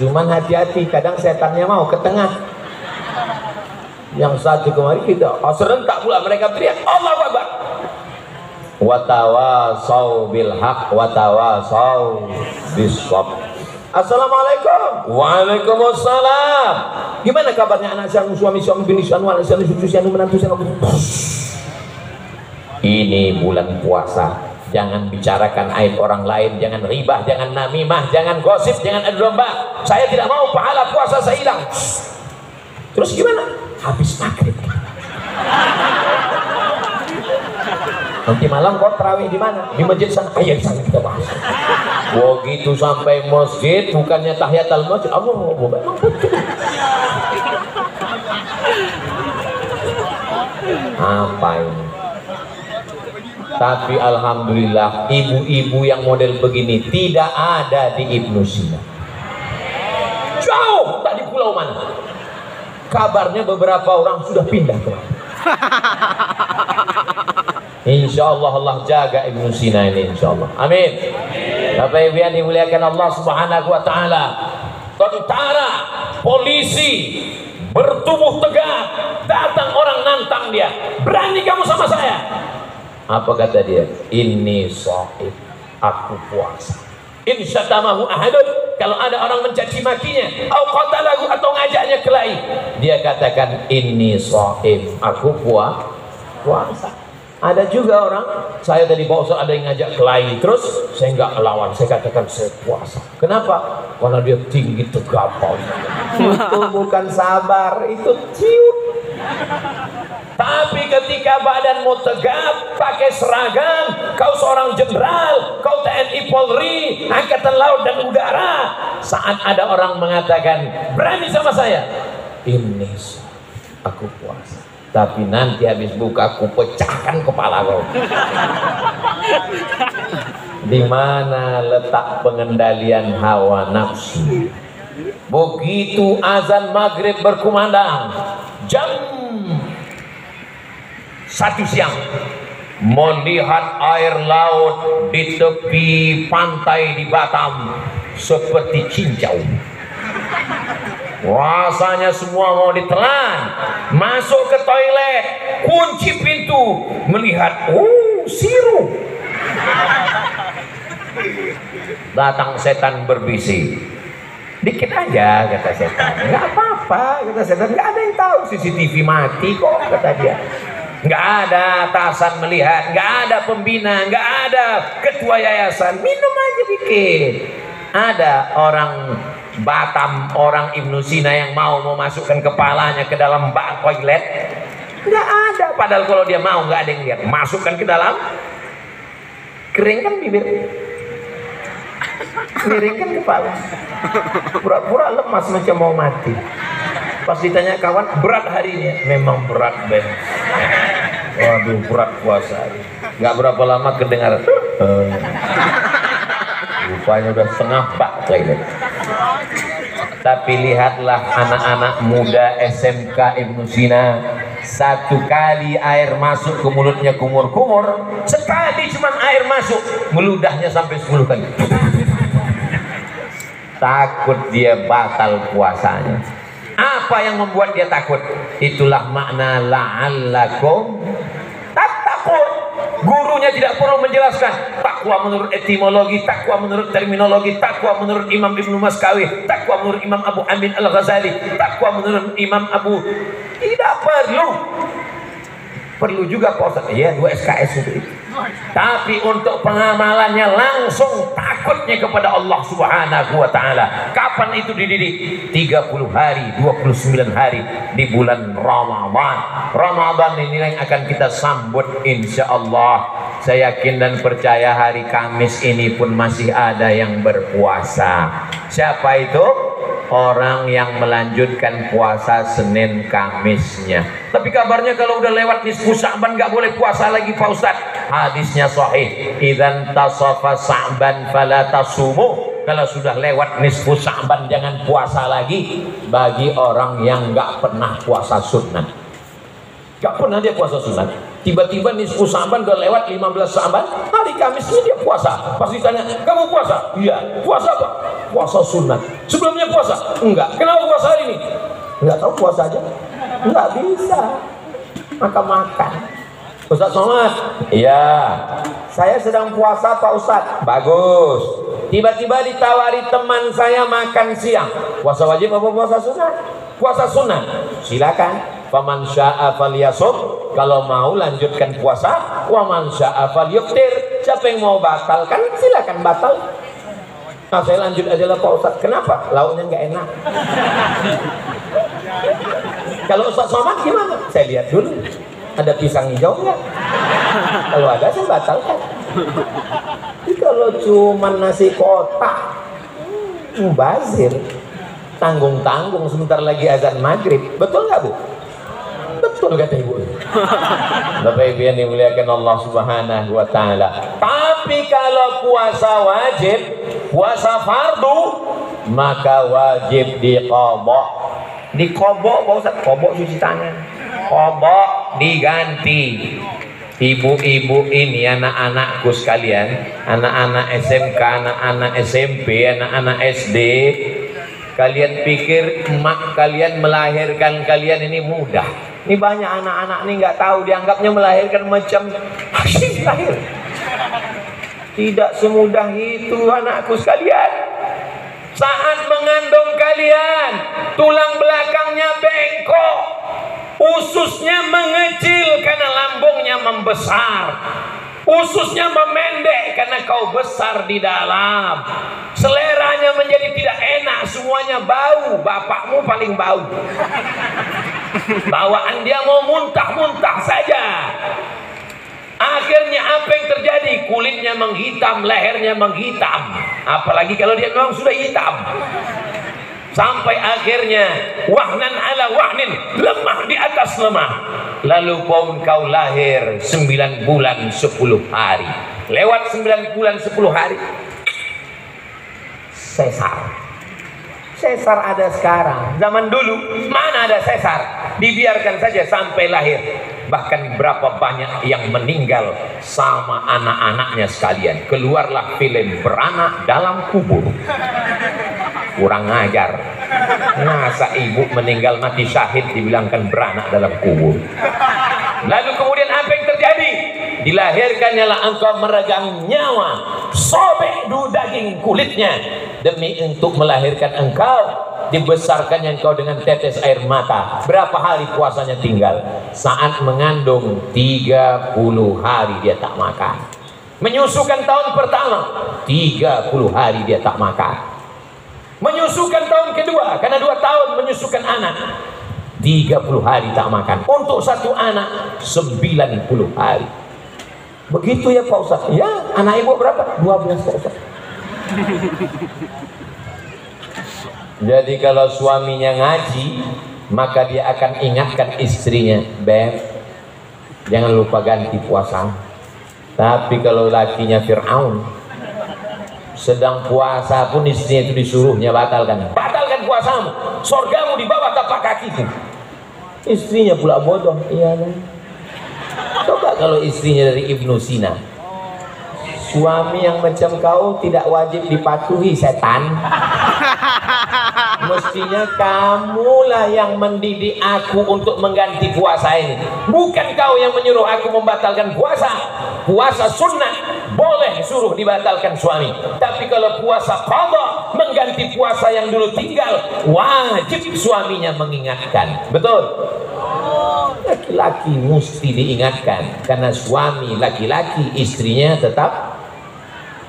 Cuman hati-hati, kadang setannya mau ke tengah. Yang satu kemarin kita serentak pula mereka teriak Allahu Akbar. Watawasau bil haq watawasau bis sabr. Assalamualaikum. Waalaikumsalam. Gimana kabarnya anak saya, suami bini sanwal saya, cucu saya, menantu saya? Ini bulan puasa. Jangan bicarakan aib orang lain, jangan ribah, jangan namimah, jangan gosip, jangan adu domba. Saya tidak mau pahala puasa saya hilang. Terus gimana? Habis maghrib. Nanti malam kau terawih di mana? Di masjid sana. Ayo di sana kita bahas. Begitu sampai masjid, bukannya tahiyatul masjid, Allah memang betul. Apa ini? Tapi alhamdulillah ibu-ibu yang model begini tidak ada di Ibnu Sina. Jauh, tak di pulau mana. Kabarnya beberapa orang sudah pindah kemana. Insya Allah Allah jaga Ibnu Sina ini insya Allah. Amin. Bapak Ibu yang dimuliakan Allah Subhanahu Wa Taala, tentara, polisi bertubuh tegak, datang orang nantang dia, berani kamu sama saya? Apa kata dia? Ini shaim, aku puasa. In syatamahu ahadun, kalau ada orang mencaci makinya, au qatalahu atau ngajaknya kelahi, dia katakan ini shaim, aku puasa. Ada juga orang, saya tadi Pak Ustaz ada yang ngajak kelahi, terus saya nggak lawan, saya katakan saya puasa. Kenapa? Karena dia tinggi tegap. Itu bukan sabar, itu ciut. Tapi ketika badanmu tegap, pakai seragam, kau seorang jenderal, kau TNI Polri, Angkatan Laut dan Udara, saat ada orang mengatakan berani sama saya, ini aku puasa. Tapi nanti habis buka aku pecahkan kepala kau. Di mana letak pengendalian hawa nafsu? Begitu azan maghrib berkumandang, jam 1 siang, melihat air laut di tepi pantai di Batam seperti cincau. Rasanya semua mau ditelan. Masuk ke toilet, kunci pintu, melihat sirup. Datang setan berbisik, dikit aja kata setan, nggak apa-apa kata setan, nggak ada yang tahu, CCTV mati kok kata dia. nggak ada atasan melihat, nggak ada pembina, nggak ada ketua yayasan, minum aja dikit. Ada orang Batam, orang Ibnu Sina yang mau memasukkan kepalanya ke dalam bak toilet, nggak ada. Padahal kalau dia mau nggak ada yang lihat, masukkan ke dalam, keringkan bibir, miringkan kepala, pura-pura lemas macam mau mati. Pas ditanya kawan, berat hari ini, memang berat Ben. Waduh, berat puasa. Nggak berapa lama kedengaran, rupanya udah setengah bak toilet. Tapi lihatlah anak-anak muda SMK Ibnu Sina, satu kali air masuk ke mulutnya kumur-kumur, sekali cuman air masuk, meludahnya sampai 10 kali. Takut dia batal puasanya. Apa yang membuat dia takut? Itulah makna la'allakum tattaqun. Gurunya tidak perlu menjelaskan. Takwa menurut etimologi, takwa menurut terminologi, takwa menurut Imam Ibnu Maskawi, takwa menurut Imam Abu Amin Al-Ghazali, takwa menurut Imam Abu. Tidak perlu. Perlu juga Pak Ustaz. Ya, 2 SKS untuk itu. Tapi untuk pengamalannya langsung takutnya kepada Allah Subhanahu wa taala. Kapan itu dididik? 30 hari, 29 hari di bulan Ramadan. Ramadan ini yang akan kita sambut insyaallah. Saya yakin dan percaya hari Kamis ini pun masih ada yang berpuasa. Siapa itu? Orang yang melanjutkan puasa Senin Kamisnya. Tapi kabarnya kalau udah lewat nisfu Sya'ban nggak boleh puasa lagi Pak Ustaz. Hadisnya sahih. Idzan tasafa Sya'ban fala tasumu. Kalau sudah lewat nisfu Sya'ban jangan puasa lagi. Bagi orang yang nggak pernah puasa sunat. Nggak pernah dia puasa sunat. Tiba-tiba nisfu Sya'ban udah lewat 15 Sya'ban, hari Kamis ini dia puasa. Pas ditanya, kamu puasa? Iya. Puasa apa? Puasa sunat. Sebelumnya puasa? Enggak. Kenapa puasa hari ini? Enggak tahu, puasa aja. Enggak bisa. Maka makan. Ustaz Somad? Iya. Saya sedang puasa Pak Ustaz. Bagus. Tiba-tiba ditawari teman saya makan siang. Puasa wajib apa puasa sunat? Puasa sunat. Silakan. Faman syaa falyasum. Kalau mau lanjutkan puasa, wa man syaa falyuftir. Siapa yang mau batalkan, silakan batal. Nah, saya lanjut aja lah Pak Ustaz. Kenapa? Lauknya nggak enak. Kalau Ustaz Somad gimana? Saya lihat dulu. Ada pisang hijau nggak? Kalau ada saya batalkan. Tapi kalau cuma nasi kotak, mubazir, tanggung-tanggung sebentar lagi azan maghrib. Betul nggak Bu? Betul kata Ibu. Bapak Ibu yang dimuliakan Allah Subhanahu wa taala. Tapi kalau puasa wajib, puasa fardu, maka wajib diqadha. Diqadha Pak Ustaz, qadha cuci tangan. Qadha diganti. Ibu-ibu ini, anak-anakku sekalian, anak-anak SMK, anak-anak SMP, anak-anak SD, kalian pikir emak kalian melahirkan kalian ini mudah? Ini banyak anak-anak ini nggak tahu, dianggapnya melahirkan macam hasil lahir. Tidak semudah itu anakku sekalian. Saat mengandung kalian, tulang belakangnya bengkok, ususnya mengecil karena lambungnya membesar, ususnya memendek karena kau besar di dalam, seleranya menjadi tidak enak, semuanya bau, bapakmu paling bau, bawaan dia mau muntah-muntah saja. Akhirnya apa yang terjadi? Kulitnya menghitam, lehernya menghitam, apalagi kalau dia memang sudah hitam. Sampai akhirnya wahnan ala wahnin, lemah di atas lemah. Lalu pun kau lahir 9 bulan 10 hari. Lewat 9 bulan 10 hari, sesar. Sesar ada sekarang. Zaman dulu mana ada sesar? Dibiarkan saja sampai lahir. Bahkan berapa banyak yang meninggal sama anak-anaknya sekalian. Keluarlah film beranak dalam kubur. Kurang ajar. Masa ibu meninggal mati syahid dibilangkan beranak dalam kubur. Lalu kemudian apa yang terjadi? dilahirkannya lah engkau meregang nyawa, sobek daging kulitnya demi untuk melahirkan engkau, dibesarkannya engkau dengan tetes air mata. Berapa hari puasanya tinggal? Saat mengandung 30 hari dia tak makan. Menyusukan tahun pertama 30 hari dia tak makan. Menyusukan tahun kedua, karena 2 tahun menyusukan anak, 30 hari tak makan. Untuk satu anak 90 hari. Begitu ya Pak Ustaz? Ya, anak ibu berapa? 12 Pak Ustaz. Jadi kalau suaminya ngaji, maka dia akan ingatkan istrinya, Beb, jangan lupa ganti puasa. Tapi kalau lakinya Fir'aun, sedang puasa pun istrinya itu disuruhnya batalkan puasamu, sorgamu di bawah tapak kakiku. Istrinya pula bodoh. Iya kan? Coba kalau istrinya dari Ibnu Sina, suami yang macam kau tidak wajib dipatuhi setan. Mestinya kamulah yang mendidik aku untuk mengganti puasa ini, bukan kau yang menyuruh aku membatalkan puasa. Puasa sunnah boleh suruh dibatalkan suami, tapi kalau puasa qadha, mengganti puasa yang dulu tinggal, wajib suaminya mengingatkan. Betul? Laki-laki mesti diingatkan, karena suami laki-laki, istrinya tetap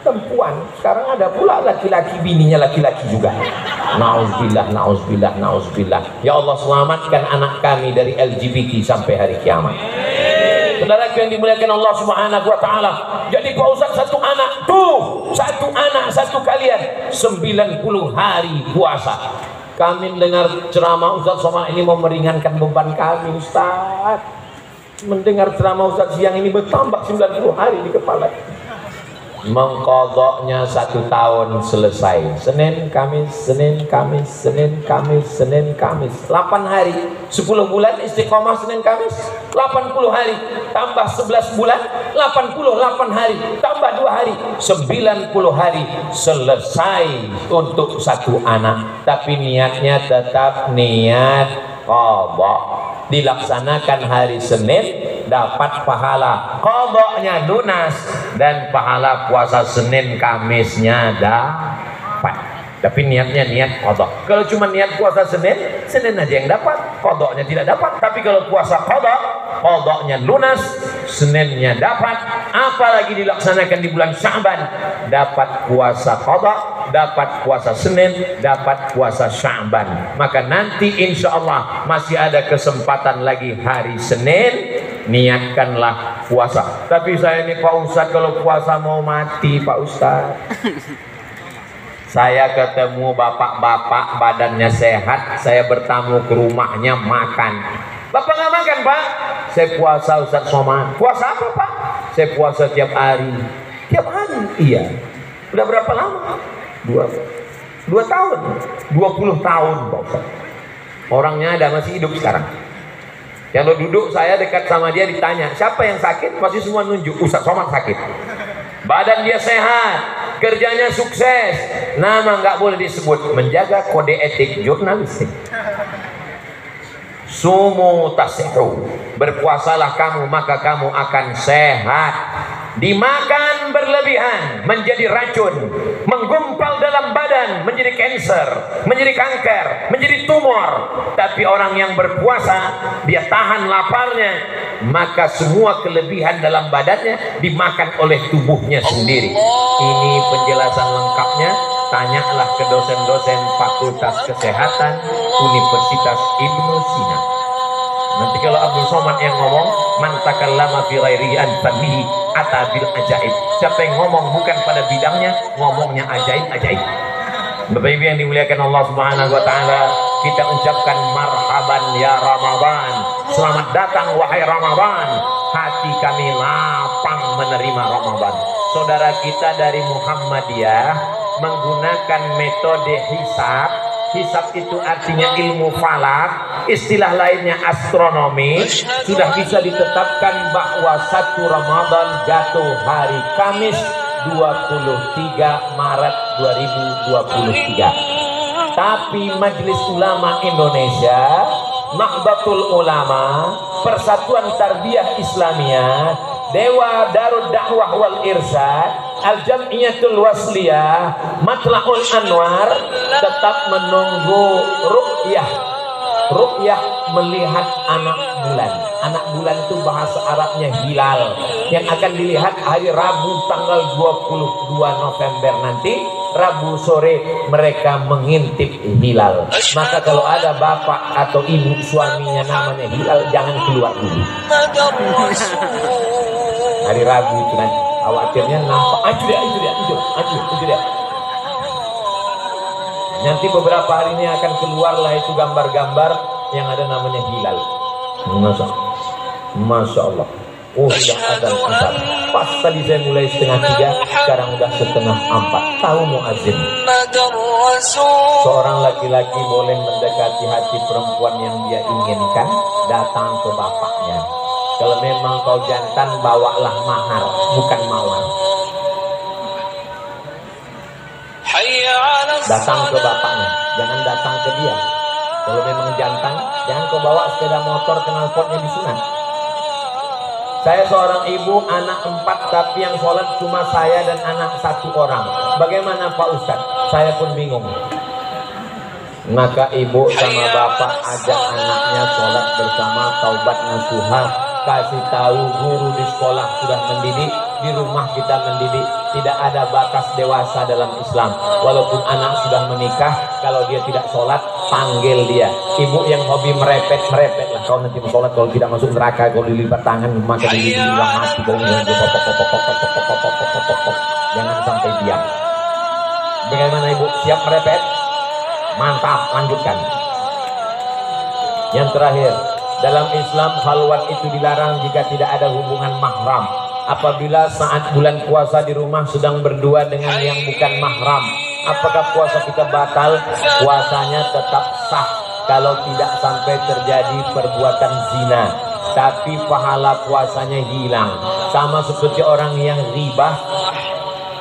perempuan. Sekarang ada pula laki-laki bininya laki-laki juga. Nauzubillah, nauzubillah, nauzubillah. Ya Allah, selamatkan anak kami dari LGBT sampai hari kiamat. Saudara yang dimuliakan Allah Subhanahu wa taala. Jadi Pak Ustaz, satu anak tuh, satu anak, satu kalian 90 hari puasa. Kami mendengar ceramah Ustaz Somad ini mau meringankan beban kami, Ustaz. Mendengar ceramah Ustaz siang ini bertambah 90 hari di kepala. Mengkodoknya 1 tahun selesai. Senin, Kamis, Senin, Kamis, Senin, Kamis, Senin, Kamis. 8 hari, 10 bulan istiqomah Senin, Kamis. 80 hari, tambah 11 bulan, 88 hari, tambah 2 hari, 90 hari selesai untuk satu anak. Tapi niatnya tetap niat qadha. Dilaksanakan hari Senin, dapat pahala qadhanya lunas, dan pahala puasa Senin Kamisnya dapat. Tapi niatnya niat qadha. Kalau cuma niat puasa Senin, Senin aja yang dapat, qadhanya tidak dapat. Tapi kalau puasa qadha, qadhanya lunas, Seninnya dapat. Apalagi dilaksanakan di bulan Sya'ban, dapat puasa qadha, dapat puasa Senin, dapat puasa Sya'ban. Maka nanti insya Allah masih ada kesempatan lagi hari Senin, niatkanlah puasa. Tapi saya ini Pak Ustaz, kalau puasa mau mati Pak Ustaz. Saya ketemu bapak-bapak badannya sehat, saya bertamu ke rumahnya makan. Bapak nggak makan Pak? Saya puasa Ustaz Somad. Puasa apa Pak? Saya puasa tiap hari. Tiap hari? Iya. Udah berapa lama? 2 tahun, 20 tahun Pak Ustaz. Orangnya ada, masih hidup sekarang. Kalau duduk saya dekat sama dia, ditanya siapa yang sakit, pasti semua nunjuk Ustaz Somad sakit. Badan dia sehat, kerjanya sukses, nama nggak boleh disebut, menjaga kode etik jurnalistik. Sumu tasihu, berpuasalah kamu maka kamu akan sehat. Dimakan berlebihan menjadi racun, menggumpal dalam badan menjadi kanker, menjadi kanker, menjadi tumor. Tapi orang yang berpuasa, dia tahan laparnya, maka semua kelebihan dalam badannya dimakan oleh tubuhnya sendiri. Ini penjelasan lengkapnya, tanyalah ke dosen-dosen Fakultas Kesehatan Universitas Ibnu Sina. Nanti kalau Abdul Somad yang ngomong, man takallama fi ghairi anfanihi atabil ajaib. Siapa yang ngomong bukan pada bidangnya, ngomongnya ajaib-ajaib. Bapak Ibu yang dimuliakan Allah Subhanahu wa taala, kita ucapkan marhaban ya Ramadan. Selamat datang wahai Ramadan. Hati kami lapang menerima Ramadan. Saudara kita dari Muhammadiyah menggunakan metode hisab. Hisab itu artinya ilmu falak, istilah lainnya astronomi. Sudah bisa ditetapkan bahwa 1 Ramadan jatuh hari Kamis 23 Maret 2023. Tapi Majelis Ulama Indonesia, Nahdlatul Ulama, Persatuan Tarbiyah Islamiyah, Dewa Darud Dakwah wal Irsyad, Al-Jam'iyatul Wasliyah, Matla'ul Anwar tetap menunggu ru'yah. Ru'yah melihat anak bulan. Anak bulan itu bahasa Arabnya hilal, yang akan dilihat hari Rabu tanggal 22 November nanti. Rabu sore mereka mengintip hilal. Maka kalau ada bapak atau ibu suaminya namanya hilal, jangan keluar dulu. Hari Rabu itu nanti khawatirnya nampak itu dia. Nanti beberapa hari ini akan keluarlah itu gambar-gambar yang ada namanya hilal. Masya Allah. Oh, sudah ada asar. Pas tadi saya mulai 3:30, sekarang udah 3:30. Tahu muazin, seorang laki-laki boleh mendekati hati perempuan yang dia inginkan, datang ke bapaknya. Kalau memang kau jantan, bawalah mahar, bukan mawar. Datang ke bapaknya, jangan datang ke dia. Kalau memang jantan, jangan kau bawa sepeda motor knalpotnya disunat. Saya seorang ibu, anak 4, tapi yang sholat cuma saya dan anak 1 orang. Bagaimana Pak Ustadz? Saya pun bingung. Maka ibu sama bapak ajak anaknya sholat bersama, taubat nasuha. Kasih tahu guru di sekolah sudah mendidik, di rumah kita mendidik. Tidak ada batas dewasa dalam Islam. Walaupun anak sudah menikah, kalau dia tidak sholat, panggil dia. Ibu yang hobi merepet lah. Kau nanti mau sholat, kalau tidak masuk neraka, kalau dilipat tangan, maka dibilang mati. Jangan sampai diam. Bagaimana ibu? Siap merepet? Mantap, lanjutkan. Yang terakhir, dalam Islam khalwat itu dilarang jika tidak ada hubungan mahram. Apabila saat bulan puasa di rumah sedang berdua dengan yang bukan mahram, apakah puasa kita batal? Puasanya tetap sah kalau tidak sampai terjadi perbuatan zina, tapi pahala puasanya hilang. Sama seperti orang yang ribah,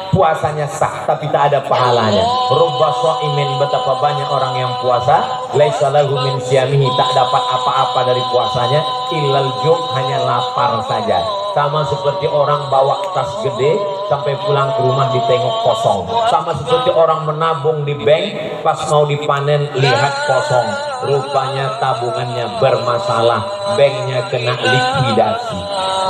puasanya sah tapi tak ada pahalanya. Rubba shaimin, betapa banyak orang yang puasa, laisa lahu min siyamihi, tak dapat apa-apa dari puasanya, illal ju', hanya lapar saja. Sama seperti orang bawa tas gede, sampai pulang ke rumah ditengok kosong. Sama seperti orang menabung di bank, pas mau dipanen lihat kosong. Rupanya tabungannya bermasalah, banknya kena likuidasi.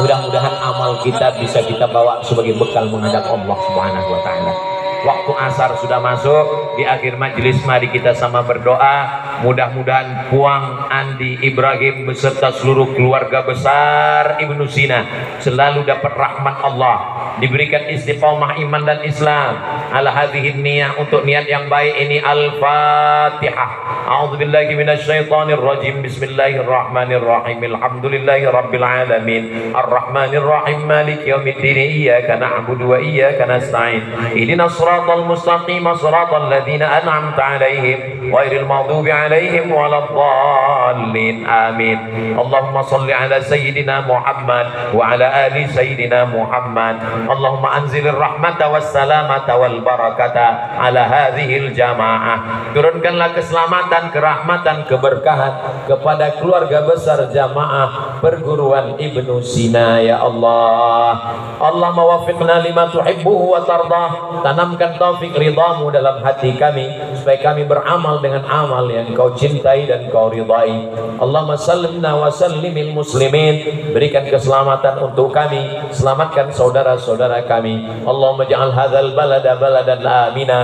Mudah-mudahan amal kita bisa kita bawa sebagai bekal menghadap Allah Subhanahu wa Ta'ala. Waktu asar sudah masuk. Di akhir majelis mari kita sama berdoa. Mudah-mudahan Puang Andi Ibrahim beserta seluruh keluarga besar Ibnu Sina selalu dapat rahmat Allah, diberikan istiqomah iman dan Islam. Ala hadhihi niyah, untuk niat yang baik ini. Al-Fatihah. A'udzubillahi minasyaitonir rajim. Bismillahirrahmanirrahim. Alhamdulillahi rabbil alamin. Arrahmanir rahim. Maliki yaumiddin. Iyyaka na'budu wa iyyaka nasta'in. Ihdinas siratal mustaqim, siratal ladzina an'amta 'alaihim ghairil maghdubi 'alaihim waladdallin. Amin. Allahumma shalli ala sayyidina Muhammad wa ala ali sayyidina Muhammad. Allahumma anzilir rahmata was salamata wal barakata ala hadhil jamaah. Turunkanlah keselamatan, kerahmatan, keberkahan kepada keluarga besar jamaah perguruan Ibnu Sina ya Allah. Allah mawaffiqna lima tuhibbuhu wa tardah. Tanamkan taufik ridhamu dalam hati kami supaya kami beramal dengan amal yang kau cintai dan kau ridhai. Allahumma sallimna wa sallimil muslimin. Berikan keselamatan untuk kami, selamatkan saudara-saudara kami. Allahumma ja'al hadzal balada baladan amina.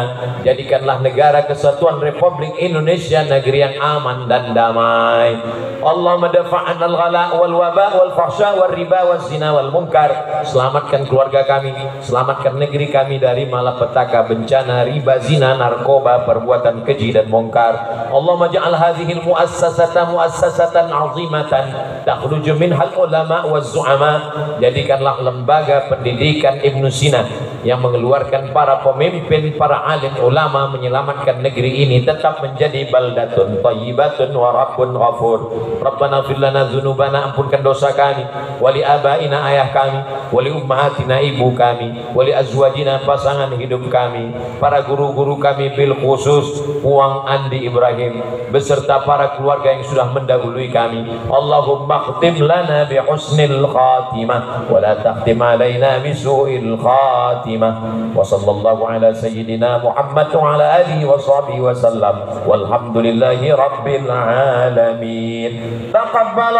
Jadikanlah negara kesatuan Republik Indonesia negeri yang aman dan damai. Allahumma dafa'an al-ghala wal waba wal fahsya wal riba wal zina wal munkar. Selamatkan keluarga kami, selamatkan negeri kami dari malapetaka, bencana, riba, zina, narkoba, perbuatan keji dan mungkar. Allahumma ja'al hadhil muassasatan muassasatan 'azimatan takhruju minhal ulama waz zu'ama. Jadikanlah lembaga pendidikan Ibnu Sina yang mengeluarkan para pemimpin, para alim ulama, menyelamatkan negeri ini tetap menjadi baldatun thayyibatun wa rabbun ghafur. Rabbana fir lana dzunubana, ampunkan dosa kami, wali abaina, ayah kami, wali ummahatina, ibu kami, wali azwajina, pasangan hidup kami, para guru-guru kami bil khusus khusus Puang Andi Ibrahim beserta para keluarga yang sudah mendahului kami. Allahumma khtim lana bi husnil khatimah wa la takhtim alaina bi su'il khatimah. Wa sallallahu ala sayyidina Muhammad wa ala alihi wa sahbihi wa sallam. Walhamdulillahi rabbil alamin. Taqabbal